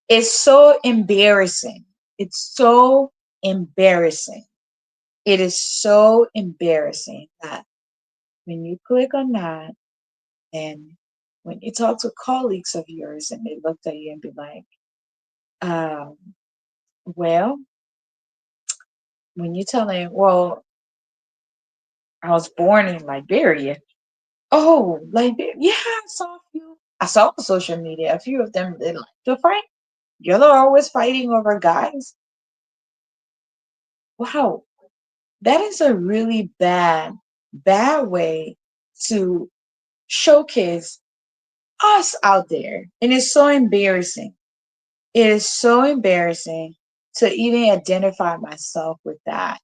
It's so embarrassing. It's so embarrassing. It is so embarrassing that when you click on that and when you talk to colleagues of yours and they look at you and be like, um, well, when you tell them, well, I was born in Liberia. Oh, Liberia. Yeah, I saw a few. I saw on social media a few of them. They like to fight. Y'all are always fighting over guys. Wow, that is a really bad way to showcase us out there. And it's so embarrassing. It is so embarrassing to even identify myself with that.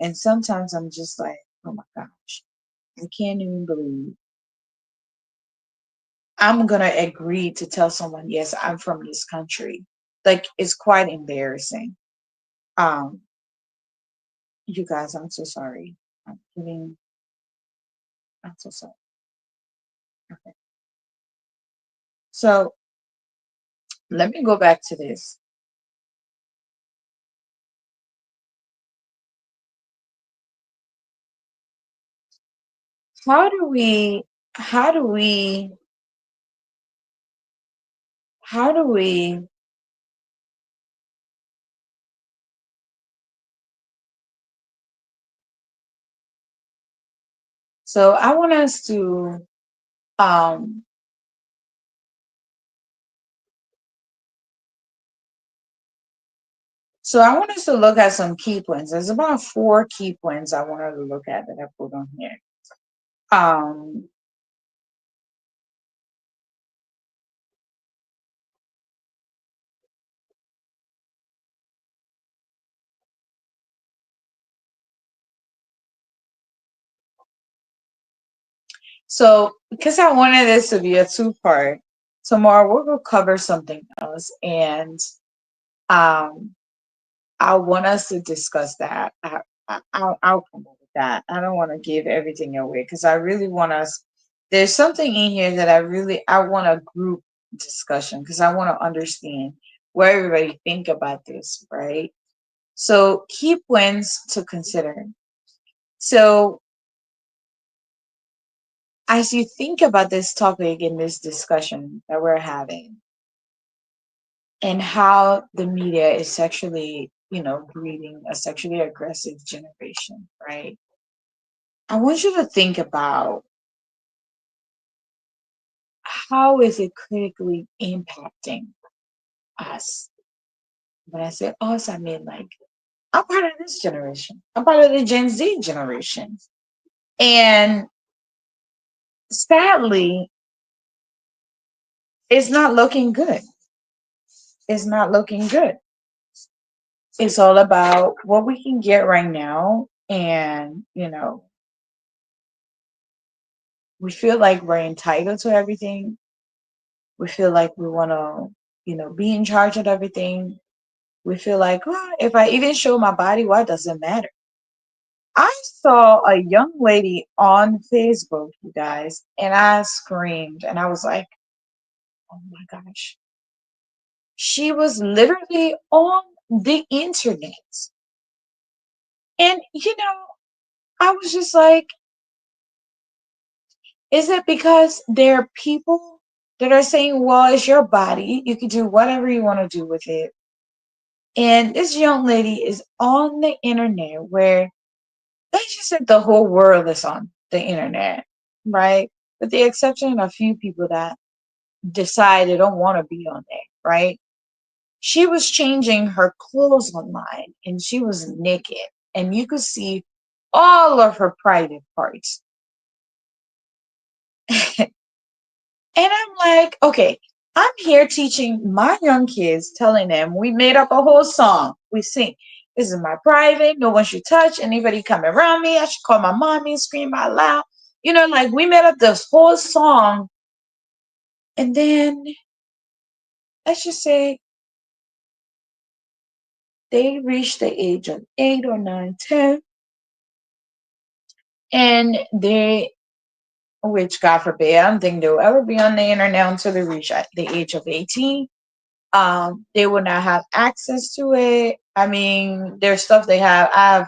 And sometimes I'm just like, oh my gosh, I can't even believe I'm gonna agree to tell someone, yes, I'm from this country. Like it's quite embarrassing. Um, you guys, I'm so sorry. I'm kidding. I'm so sorry. Okay. So let me go back to this. How do we how do we how do we so I want us to um so I want us to look at some key points. There's about four key points I wanted to look at that I put on here. Um so because I wanted this to be a two-part, tomorrow we're gonna cover something else, and um I want us to discuss that. I'll come up with that. I don't want to give everything away because I really want us. There's something in here that I want a group discussion because I want to understand where everybody think about this, right? So key points to consider. So as you think about this topic in this discussion that we're having, and how the media is sexually, breeding a sexually aggressive generation, right? I want you to think about how is it critically impacting us. When I say us, I mean like I'm part of this generation. I'm part of the Gen Z generation. And sadly, it's not looking good. It's not looking good. It's all about what we can get right now. And, we feel like we're entitled to everything. We feel like we want to, be in charge of everything. We feel like, oh, if I even show my body, why does it matter? I saw a young lady on Facebook, you guys, and I screamed and I was like, oh my gosh. She was literally on the internet. And, I was just like, is it because there are people that are saying, well, it's your body, you can do whatever you want to do with it? And this young lady is on the internet where let's just say the whole world is on the internet, right? With the exception of a few people that decide they don't want to be on there, right? She was changing her clothes online and she was naked and you could see all of her private parts. And I'm like, okay, I'm here teaching my young kids, telling them we made up a whole song. We sing, this is my private, no one should touch anybody come around me. I should call my mommy, scream out loud. Like we made up this whole song. And then let's just say they reached the age of 8 or 9, 10, and which God forbid, I don't think they'll ever be on the internet until they reach the age of 18. They will not have access to it. I mean, there's stuff they have.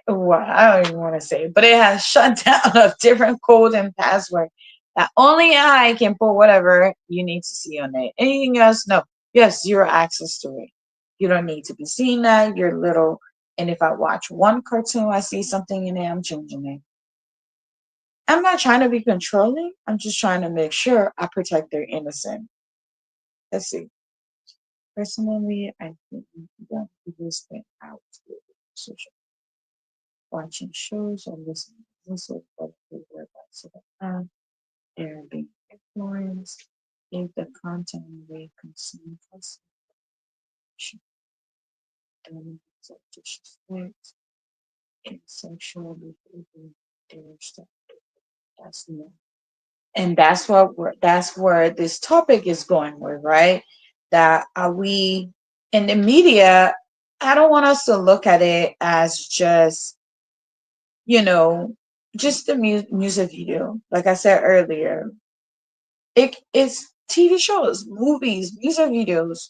Well, I don't even want to say, but it has shut down of different code and password that only I can put whatever you need to see on it. Anything else, no. You have zero access to it. You don't need to be seeing that. You're little. And if I watch one cartoon, I see something in it, I'm changing it. I'm not trying to be controlling. I'm just trying to make sure I protect their innocence. Let's see. Personally, I think young people spend hours with social watching shows or listening to music, but they were so they're being influenced if the content they consume consumption elements of disrespect and sexual behavior, there's that's new. And that's where this topic is going with, right? That are we in the media? I don't want us to look at it as you know just the music video. Like I said earlier, it's TV shows, movies, music videos.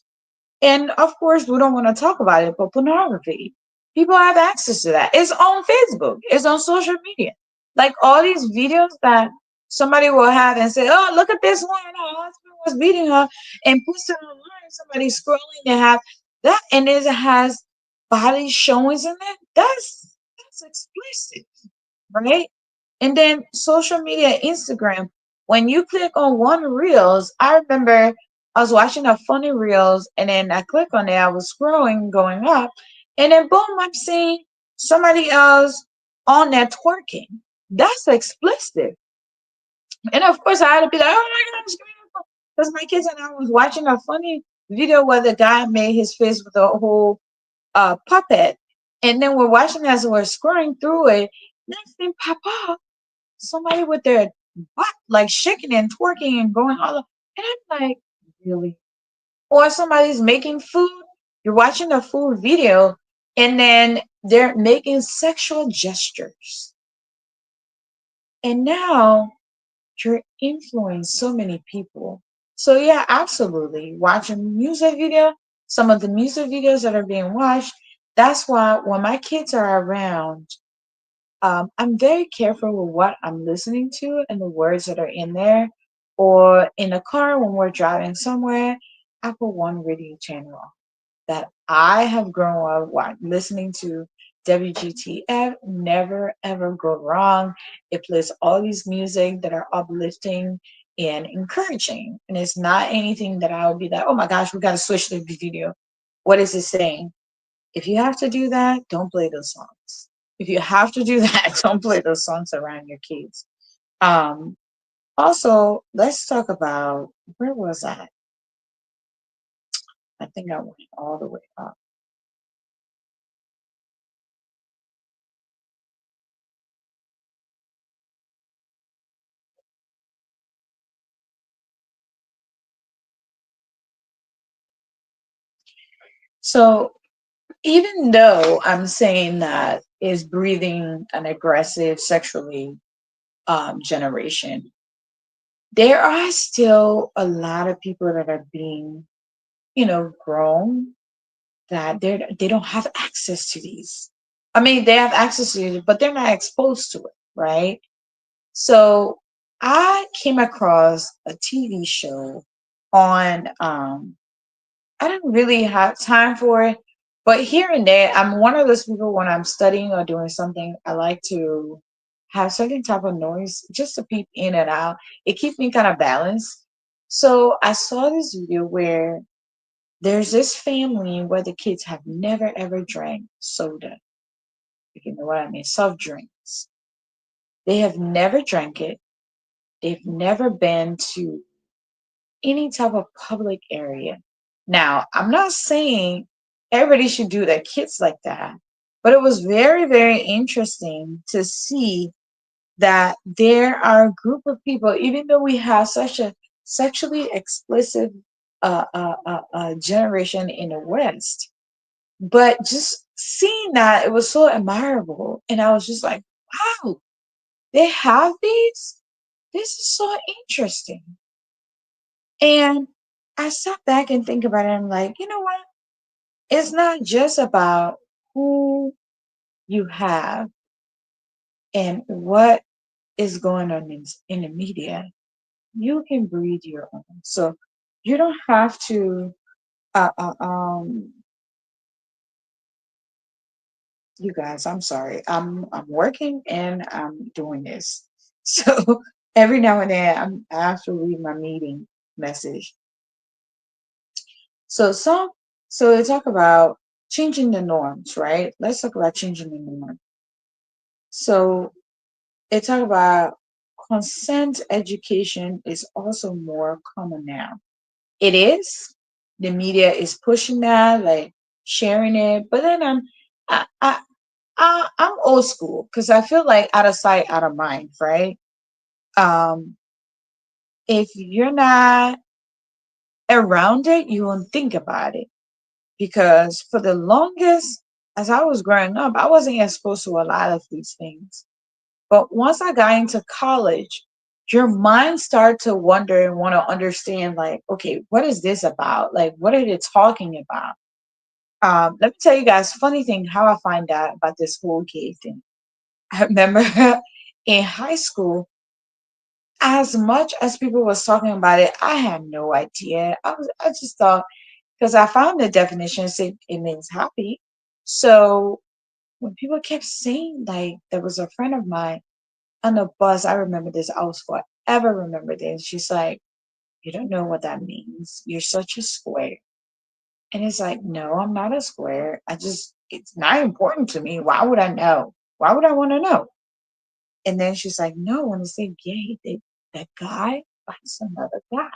And of course, we don't want to talk about it, but pornography. People have access to that. It's on Facebook, it's on social media. Like all these videos that somebody will have and say, oh, look at this one. Her husband was beating her and puts it online. Somebody scrolling to have that, and it has body showings in it. That's explicit, right? And then social media, Instagram. When you click on one reels, I remember I was watching a funny reels, and then I click on it. I was scrolling, going up, and then boom, I'm seeing somebody else on there twerking. That's explicit. And of course, I had to be like, oh my gosh, because my kids and I was watching a funny video where the guy made his face with a whole puppet, and then we're watching as we're scrolling through it. Next thing, pop up somebody with their butt like shaking and twerking and going all up. And I'm like, really? Or somebody's making food, you're watching a food video, and then they're making sexual gestures. And now you're influencing so many people. So yeah, absolutely. Watching music video, some of the music videos that are being watched, that's why when my kids are around, I'm very careful with what I'm listening to and the words that are in there. Or in a car when we're driving somewhere, I put one radio channel that I have grown up listening to. WGTF, never ever go wrong. It plays all these music that are uplifting and encouraging. And it's not anything that I would be like, oh my gosh, we got to switch the video. What is it saying? If you have to do that, don't play those songs. If you have to do that, don't play those songs around your kids. Um, Also, let's talk about where was I? I think I went all the way up. So even though I'm saying that is breathing an aggressive sexually generation, there are still a lot of people that are being, grown that they don't have access to these. I mean, they have access to it, but they're not exposed to it, right? So I came across a TV show on I didn't really have time for it, but here and there, I'm one of those people when I'm studying or doing something, I like to have certain type of noise just to peep in and out. It keeps me kind of balanced. So I saw this video where there's this family where the kids have never ever drank soda. If you know what I mean, soft drinks. They have never drank it. They've never been to any type of public area. Now, I'm not saying everybody should do their kids like that, but it was very, very interesting to see that there are a group of people, even though we have such a sexually explicit generation in the West, but just seeing that, it was so admirable. And I was just like, wow, they have these? This is so interesting. And I sat back and think about it. I'm like, you know what? It's not just about who you have and what is going on in the media. You can breed your own. So you don't have to, uh, uh, um, you guys, I'm sorry. I'm working and I'm doing this. So every now and then I have to read my meeting message. So so they talk about changing the norms, right? Let's talk about changing the norm. So they talk about consent education is also more common now. It is. The media is pushing that, like sharing it. But then I'm old school because I feel like out of sight, out of mind, right? Um, if you're not around it, you won't think about it. Because for the longest, as I was growing up, I wasn't exposed to a lot of these things. But once I got into college, your mind started to wonder and want to understand, like, okay, what is this about? Like, what are they talking about? Let me tell you guys, funny thing, how I find out about this whole gay thing. I remember in high school, as much as people was talking about it, I had no idea. I just thought because I found the definition, it means happy. So when people kept saying, like, there was a friend of mine on the bus, I remember this, I was forever remember this. She's like, you don't know what that means. You're such a square. And it's like, no, I'm not a square. It's not important to me. Why would I know? Why would I want to know? And then she's like, no, when they say gay, that guy likes another guy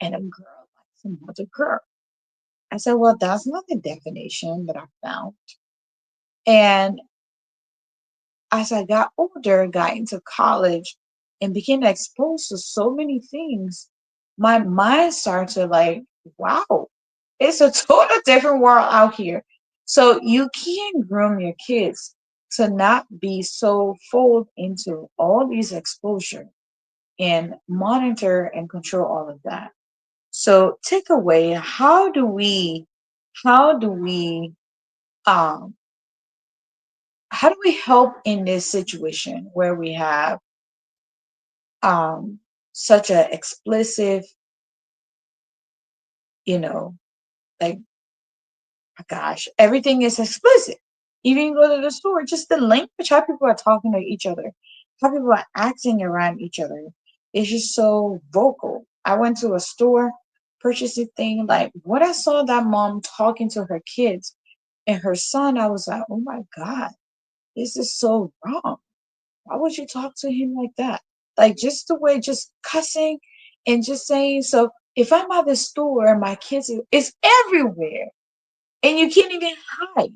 and a girl likes another girl. I said, well, that's not the definition that I found. And as I got older, got into college, and became exposed to so many things, my mind started to like, wow, it's a total different world out here. So you can groom your kids to not be so fooled into all these exposure and monitor and control all of that. So take away, how do we um how do we help in this situation where we have um such a explicit, you know, like, gosh, everything is explicit. Even you go to the store, just the language, how people are talking to each other, how people are acting around each other is just so vocal. I went to a store, purchased a thing, like what I saw that mom talking to her kids and her son, I was like, oh my God, this is so wrong. Why would you talk to him like that? Like just the way, just cussing and just saying. So if I'm at the store and my kids, it's everywhere and you can't even hide.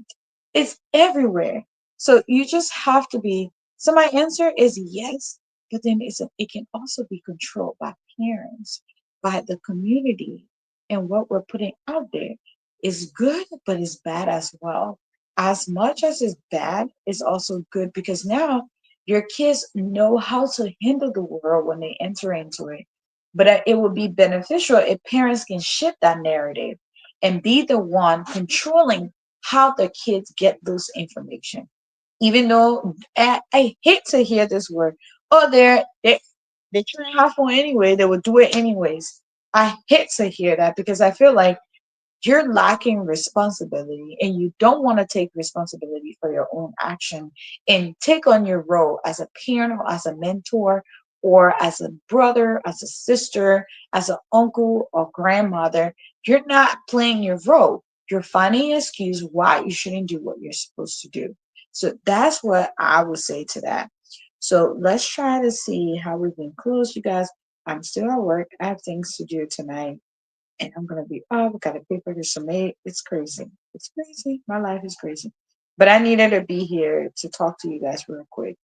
It's everywhere. So you just have to be. So my answer is yes, but then it can also be controlled by parents, by the community, and what we're putting out there. is good, but it's bad as well. As much as it's bad, it's also good because now your kids know how to handle the world when they enter into it. But it would be beneficial if parents can shift that narrative and be the one controlling how the kids get those information. Even though I hate to hear this word, oh, they're trying to have fun anyway. They would do it anyways. I hate to hear that because I feel like you're lacking responsibility and you don't want to take responsibility for your own action and take on your role as a parent or as a mentor or as a brother, as a sister, as an uncle or grandmother. You're not playing your role. You're finding an excuse why you shouldn't do what you're supposed to do. So that's what I would say to that. So let's try to see how we can close, you guys. I'm still at work. I have things to do tonight and I'm gonna be up. I got a paper to submit. It's crazy. It's crazy. My life is crazy. But I needed to be here to talk to you guys real quick.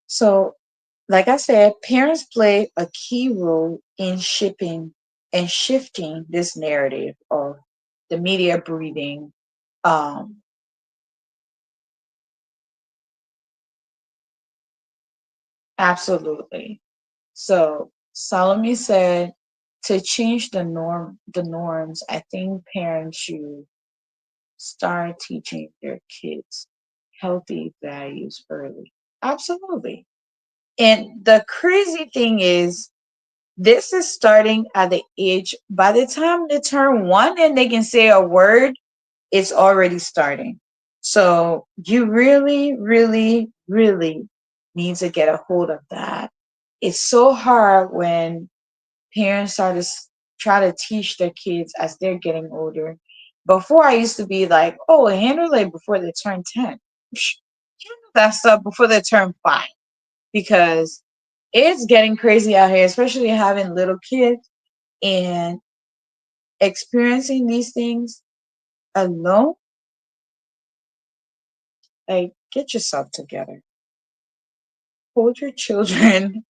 So, like I said, parents play a key role in shipping and shifting this narrative of the media breeding. Um, Absolutely. So Salome said to change the norms, I think parents should start teaching their kids healthy values early. Absolutely. And the crazy thing is, this is starting at the age, by the time they turn one and they can say a word, it's already starting. So you really, really, really need to get a hold of that. It's so hard when parents start to try to teach their kids as they're getting older. Before I used to be like, oh, handle it before they turn 10. Handle that stuff before they turn 5 because it's getting crazy out here, especially having little kids and experiencing these things alone. Like, get yourself together. Hold your children,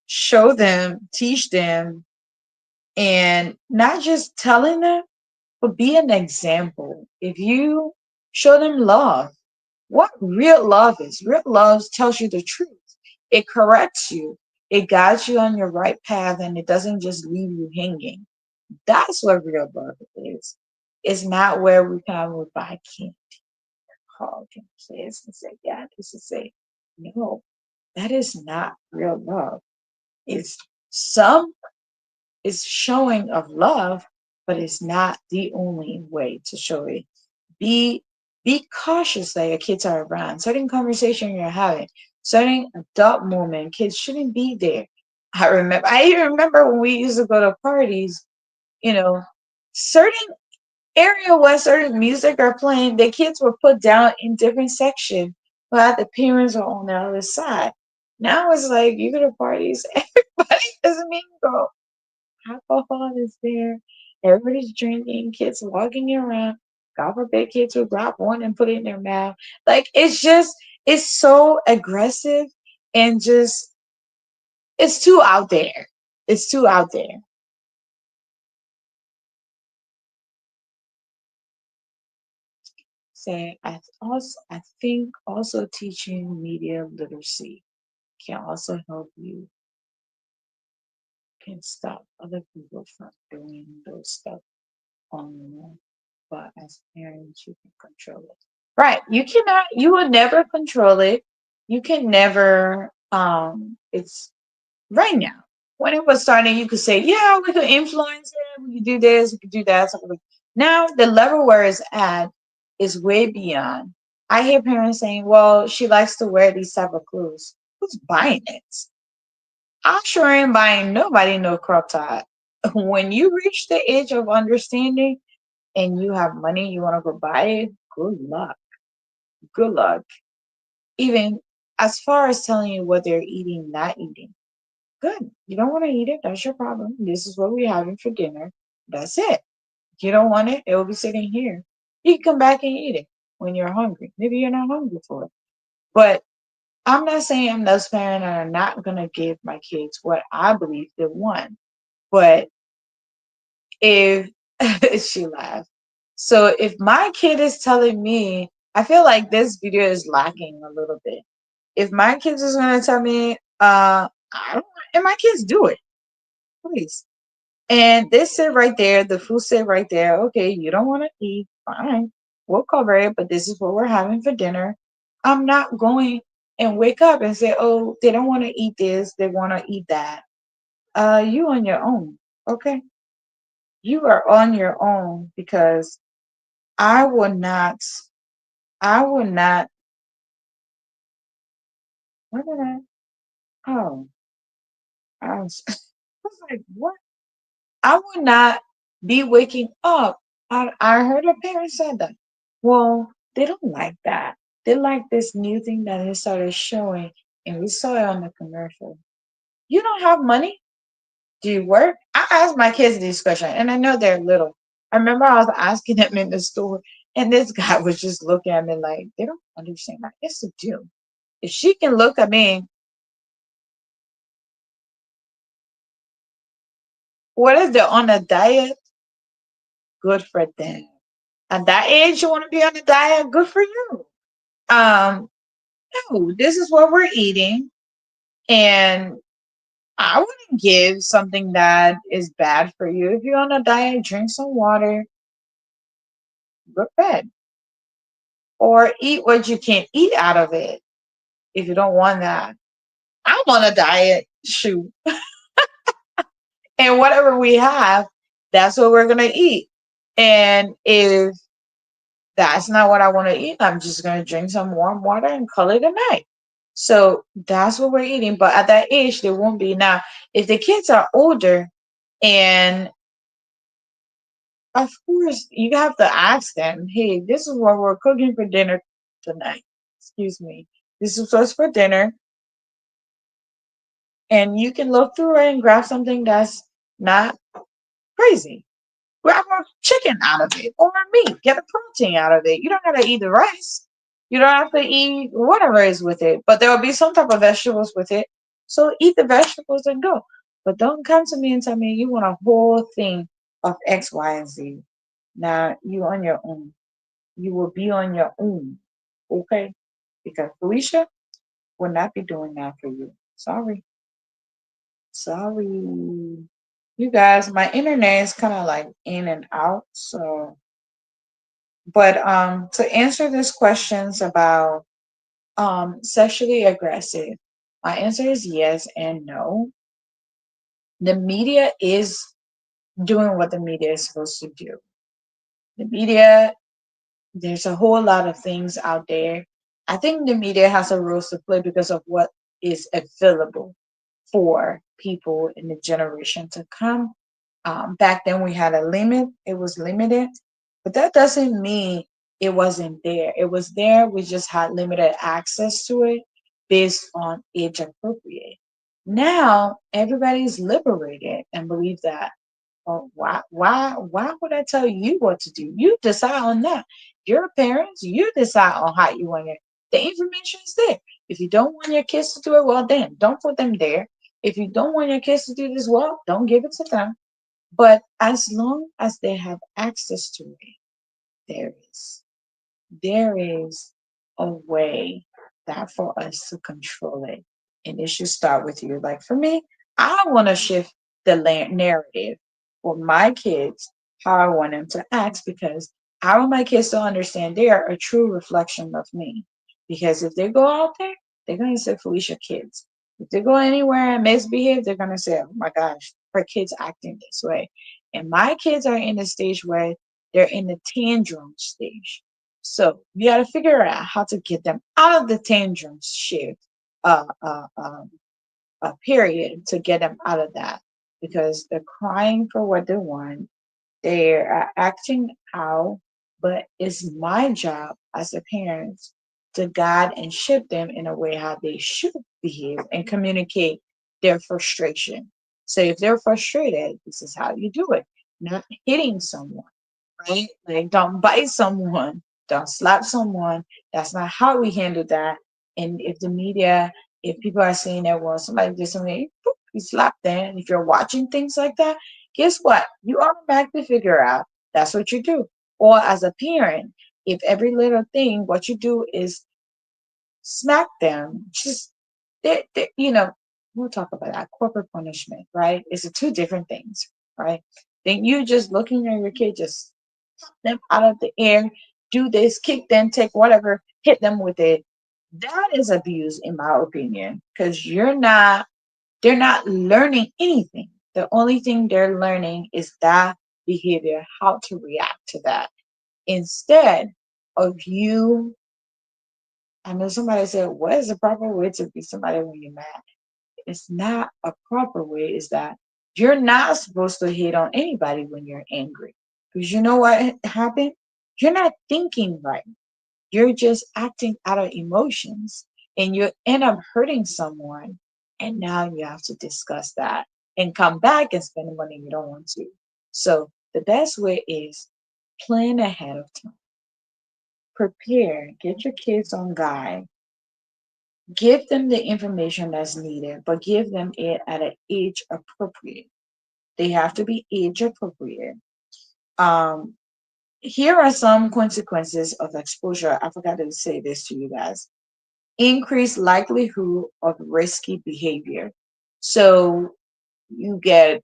show them, teach them, and not just telling them, but be an example. If you show them love, what real love is, real love tells you the truth. It corrects you, it guides you on your right path, and it doesn't just leave you hanging. That's what real love is. It's not where we come with by candy, hug and kiss and say, yeah, this is it. No, that is not real love. It's some is showing of love, but it's not the only way to show it. Be be cautious that your kids are around. Certain conversation you're having, certain adult moment, kids shouldn't be there. I even remember when we used to go to parties, you know, certain area where certain music are playing, the kids were put down in different section while the parents are on the other side. Now it's like you go to parties, everybody is mingle. Alcohol is there. Everybody's drinking. Kids walking around. God forbid kids will grab one and put it in their mouth. Like it's so aggressive and just it's too out there. It's too out there. Say I think also teaching media literacy can also help you can stop other people from doing those stuff on your own. But as parents, you can control it. Right. You cannot, you will never control it. You can never, it's right now. When it was starting, you could say, yeah, we could influence it, we could do this, we could do that. Something like now the level where it's at is way beyond. I hear parents saying, well, she likes to wear these type of clothes. Who's buying it? I sure ain't buying nobody no crop top. When you reach the age of understanding and you have money, you want to go buy it, good luck. Good luck. Even as far as telling you what they're eating, not eating. Good. You don't want to eat it, that's your problem. This is what we're having for dinner. That's it. If you don't want it, it will be sitting here. You can come back and eat it when you're hungry. Maybe you're not hungry for it. But I'm not saying I'm those parents that are not gonna give my kids what I believe they want. But if she laughed. So if my kid is telling me, I feel like this video is lacking a little bit. If my kids is gonna tell me, I don't, and my kids do it, please. And they sit right there, the food sit right there. Okay, you don't want to eat, fine. We'll cover it, but this is what we're having for dinner. I'm not going and wake up and say, oh, they don't want to eat this, they want to eat that. You on your own, okay? You are on your own because I will not, I will not, what did I, oh, I was like, what? I would not be waking up. I heard a parent said that. Well, they don't like that. They like this new thing that they started showing, and we saw it on the commercial. You don't have money? Do you work? I asked my kids this question, and I know they're little. I remember I was asking them in the store, and this guy was just looking at me like, they don't understand that. Yes, they do. If she can look at me, what if they're on a diet? Good for them. At that age, you want to be on a diet? Good for you. Um, no, this is what we're eating, and I wouldn't give something that is bad for you. If you're on a diet, drink some water, go to bed, or eat what you can eat out of it. If you don't want that, I'm on a diet. Shoot, and whatever we have, that's what we're gonna eat. And if that's not what I want to eat, I'm just going to drink some warm water and call it a night. So that's what we're eating. But at that age, they won't be. Now, if the kids are older, and of course, you have to ask them, hey, this is what we're cooking for dinner tonight. Excuse me. This is what's for dinner. And you can look through it and grab something that's not crazy. Grab a chicken out of it or meat. Get a protein out of it. You don't gotta eat the rice. You don't have to eat whatever is with it, but there will be some type of vegetables with it. So eat the vegetables and go. But don't come to me and tell me you want a whole thing of X, Y, and Z. Now you on your own. You will be on your own. Okay? Because Felicia will not be doing that for you. Sorry. Sorry. You guys, my internet is kind of like in and out, so but to answer these questions about sexually aggressive, my answer is yes and no. The media is doing what the media is supposed to do. The media, there's a whole lot of things out there. I think the media has a role to play because of what is available for people in the generation to come. Back then, we had a limit, it was limited, but that doesn't mean it wasn't there. It was there, we just had limited access to it based on age appropriate. Now, everybody's liberated and believe that. Oh, why would I tell you what to do? You decide on that. Your parents, you decide on how you want it. The information is there. If you don't want your kids to do it, well, then don't put them there. If you don't want your kids to do this, well, don't give it to them. But as long as they have access to it, there is there is a way that for us to control it. And it should start with you. Like for me, I want to shift the narrative for my kids, how I want them to act, because I want my kids to understand they are a true reflection of me. Because if they go out there, they're going to say Felicia kids. If they go anywhere and misbehave, they're going to say, oh my gosh, her kids acting this way. And my kids are in the stage where they're in the tantrum stage, so we got to figure out how to get them out of the tantrum shift, uh, uh, um, period, to get them out of that because they're crying for what they want. They're acting out, but it's my job as a parent to guide and shape them in a way how they should behave and communicate their frustration. So if they're frustrated, this is how you do it. Not hitting someone, right? Like, don't bite someone, don't slap someone. That's not how we handle that. And if the media, if people are saying that, well, somebody did something, boop, you slap them. If you're watching things like that, guess what? You automatically figure out that's what you do. Or as a parent, if every little thing, what you do is smack them, just we'll talk about that corporate punishment, right? It's two different things, right? Then you just looking at your kid, just pop them out of the air, do this, kick them, take whatever, hit them with it. That is abuse, in my opinion, because they're not learning anything. The only thing they're learning is that behavior, how to react to that. Instead of you, I know somebody said, what is the proper way to be somebody when you're mad? It's not a proper way, is that you're not supposed to hate on anybody when you're angry. Because you know what happened? You're not thinking right. You're just acting out of emotions and you end up hurting someone. And now you have to discuss that and come back and spend the money you don't want to. So the best way is plan ahead of time. Prepare, get your kids on guide, give them the information that's needed, but give them it at an age appropriate. They have to be age appropriate. Um, Here are some consequences of exposure. I forgot to say this to you guys. Increased likelihood of risky behavior. So you get,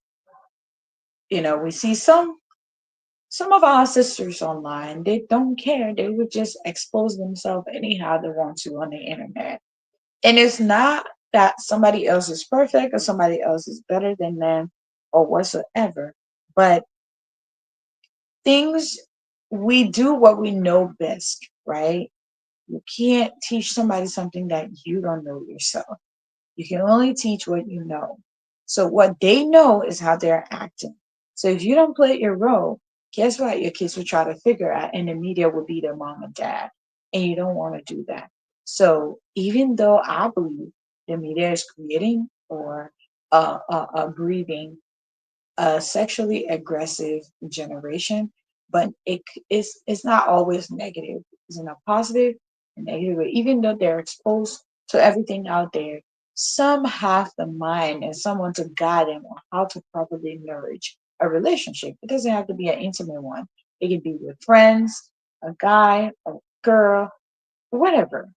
we see some of our sisters online, they don't care. They would just expose themselves anyhow they want to on the internet. And it's not that somebody else is perfect or somebody else is better than them or whatsoever, but things we do what we know best, right? You can't teach somebody something that you don't know yourself. You can only teach what you know. So what they know is how they're acting. So if you don't play your role, guess what? Your kids will try to figure out, and the media will be their mom and dad. And you don't want to do that. So even though I believe the media is creating or breeding a sexually aggressive generation, but it's not always negative. It's in a positive and negative way. Even though they're exposed to everything out there, some have the mind and someone to guide them on how to properly nourish a relationship. It doesn't have to be an intimate one. It can be with friends, a guy, a girl, whatever.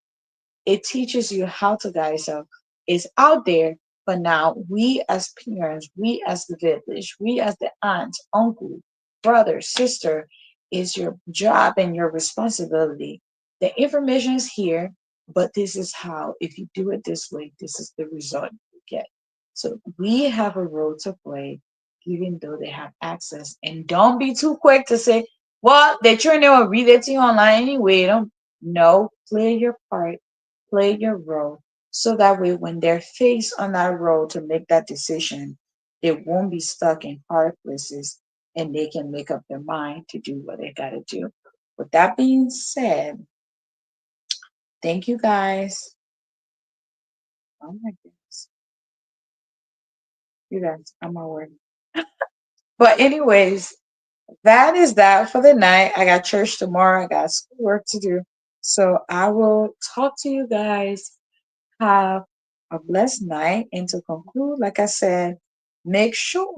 It teaches you how to guide yourself. It's out there, but now we as parents, we as the village, we as the aunt, uncle, brother, sister, is your job and your responsibility. The information is here, but this is how, if you do it this way, this is the result you get. So we have a role to play, even though they have access. And don't be too quick to say, well, they're trying to read it to you online anyway. Don't No, play your part, play your role, so that way when they're faced on that road to make that decision, they won't be stuck in hard places and they can make up their mind to do what they got to do. With that being said, thank you guys. Oh my goodness, you guys, I'm my word. But anyways, that is that for the night. I got church tomorrow. I got schoolwork to do. So I will talk to you guys. Have a blessed night. And to conclude, like I said, make sure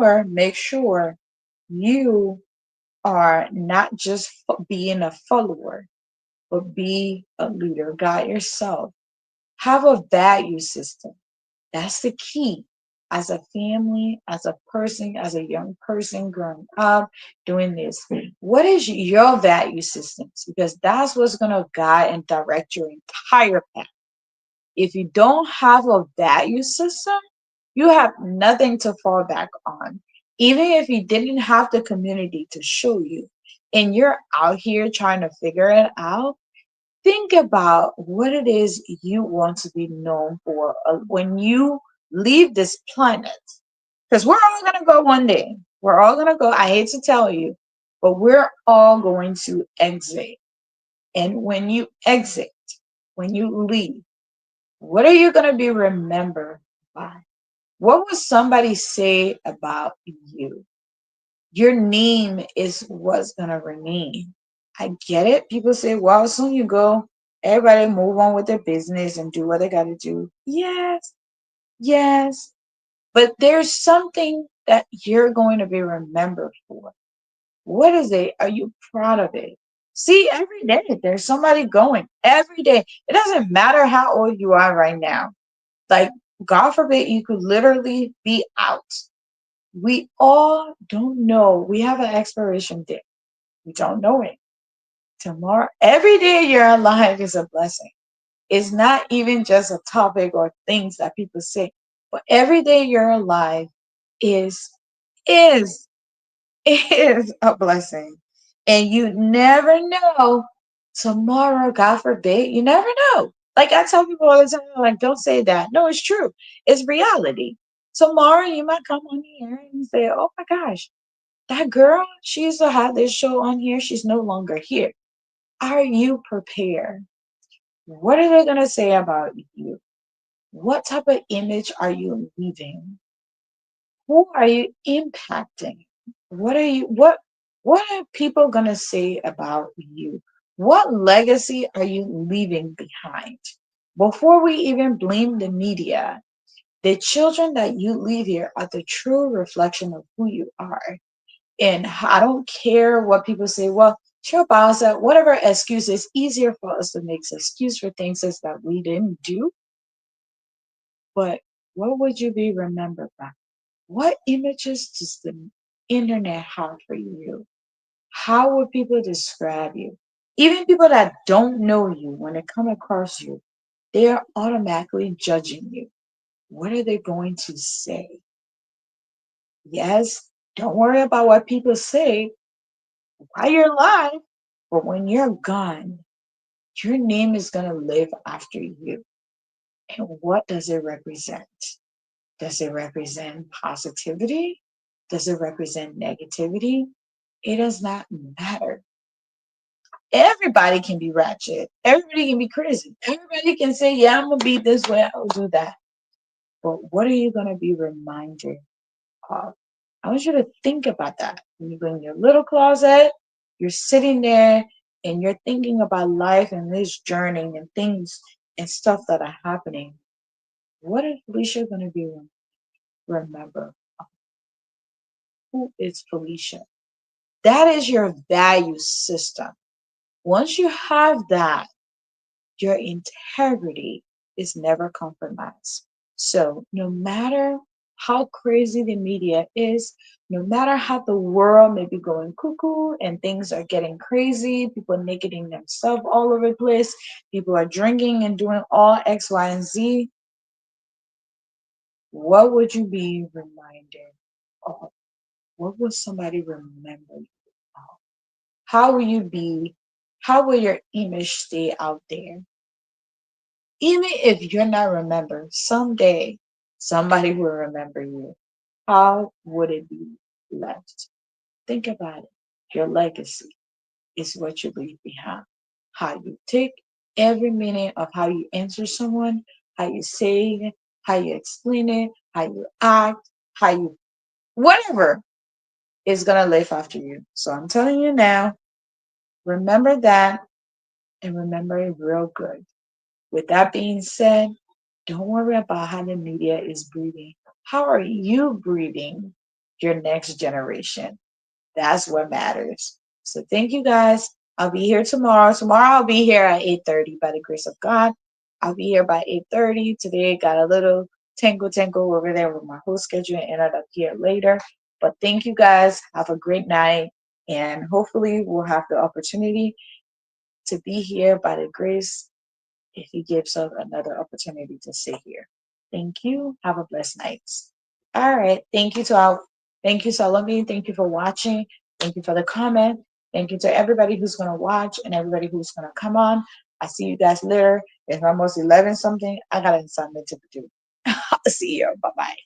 you are not just being a follower, but be a leader. Guide yourself. Have a value system. That's the key. As a family, as a person, as a young person growing up, doing this, what is your value systems? Because that's what's going to guide and direct your entire path. If you don't have a value system, you have nothing to fall back on. Even if you didn't have the community to show you, and you're out here trying to figure it out, think about what it is you want to be known for when you leave this planet. Because we're all going to go one day. We're all going to go. I hate to tell you, but we're all going to exit. And when you exit, when you leave, what are you going to be remembered by? What would somebody say about you? Your name is what's going to remain. I get it. People say, well, soon you go, everybody move on with their business and do what they got to do. Yes, yes. But there's something that you're going to be remembered for? What is it? Are you proud of it? See, every day there's somebody going. Every day. It doesn't matter how old you are right now. Like, God forbid, you could literally be out. We all don't know. We have an expiration date. We don't know it. Tomorrow, every day you're alive is a blessing. It's not even just a topic or things that people say, but every day you're alive is is is a blessing. And you never know tomorrow, God forbid, you never know. Like I tell people all the time, like, don't say that. No, it's true. It's reality. Tomorrow you might come on here and say, oh my gosh, that girl, she used to have this show on here. She's no longer here. Are you prepared? What are they going to say about you? What type of image are you leaving? Who are you impacting? What are people going to say about you? What legacy are you leaving behind? Before we even blame the media, the children that you leave here are the true reflection of who you are. And I don't care what people say. Well, sure, Bowser, whatever excuse, it's easier for us to make excuse for things that we didn't do. But what would you be remembered by? What images does the internet have for you? How would people describe you? Even people that don't know you, when they come across you, they are automatically judging you. What are they going to say? Yes, don't worry about what people say while you're alive, but when you're gone, your name is going to live after you. And what does it represent? Does it represent positivity? Does it represent negativity? It does not matter. Everybody can be ratchet. Everybody can be crazy. Everybody can say, yeah, I'm going to be this way. I'll do that. But what are you going to be reminded of? I want you to think about that. When you go in your little closet, you're sitting there and you're thinking about life and this journey and things and stuff that are happening. What is Felicia going to be remember? Who is Felicia? That is your value system. Once you have that, your integrity is never compromised. So, no matter how crazy the media is, no matter how the world may be going cuckoo and things are getting crazy, people nakeding themselves all over the place, people are drinking and doing all X, Y, and Z, what would you be reminded of? What will somebody remember you of? How will you be? How will your image stay out there? Even if you're not remembered, someday somebody will remember you. How would it be left? Think about it. Your legacy is what you leave behind. How you take every minute of how you answer someone, how you say it, how you explain it, how you act, how you whatever is gonna live after you. So I'm telling you now, remember that and remember it real good. With that being said, don't worry about how the media is breathing. How are you breathing your next generation? That's what matters. So thank you guys. I'll be here tomorrow. Tomorrow I'll be here at 8:30 by the grace of God. I'll be here by 8:30. Today got a little tangle over there with my whole schedule and ended up here later. But thank you guys. Have a great night. And hopefully we'll have the opportunity to be here by the grace if he gives us another opportunity to sit here. Thank you. Have a blessed night. All right. Thank you, Salome. Thank you for watching. Thank you for the comment. Thank you to everybody who's gonna watch and everybody who's gonna come on. I see you guys later. It's almost 11 something. I got an assignment to do. I'll see you. Bye bye.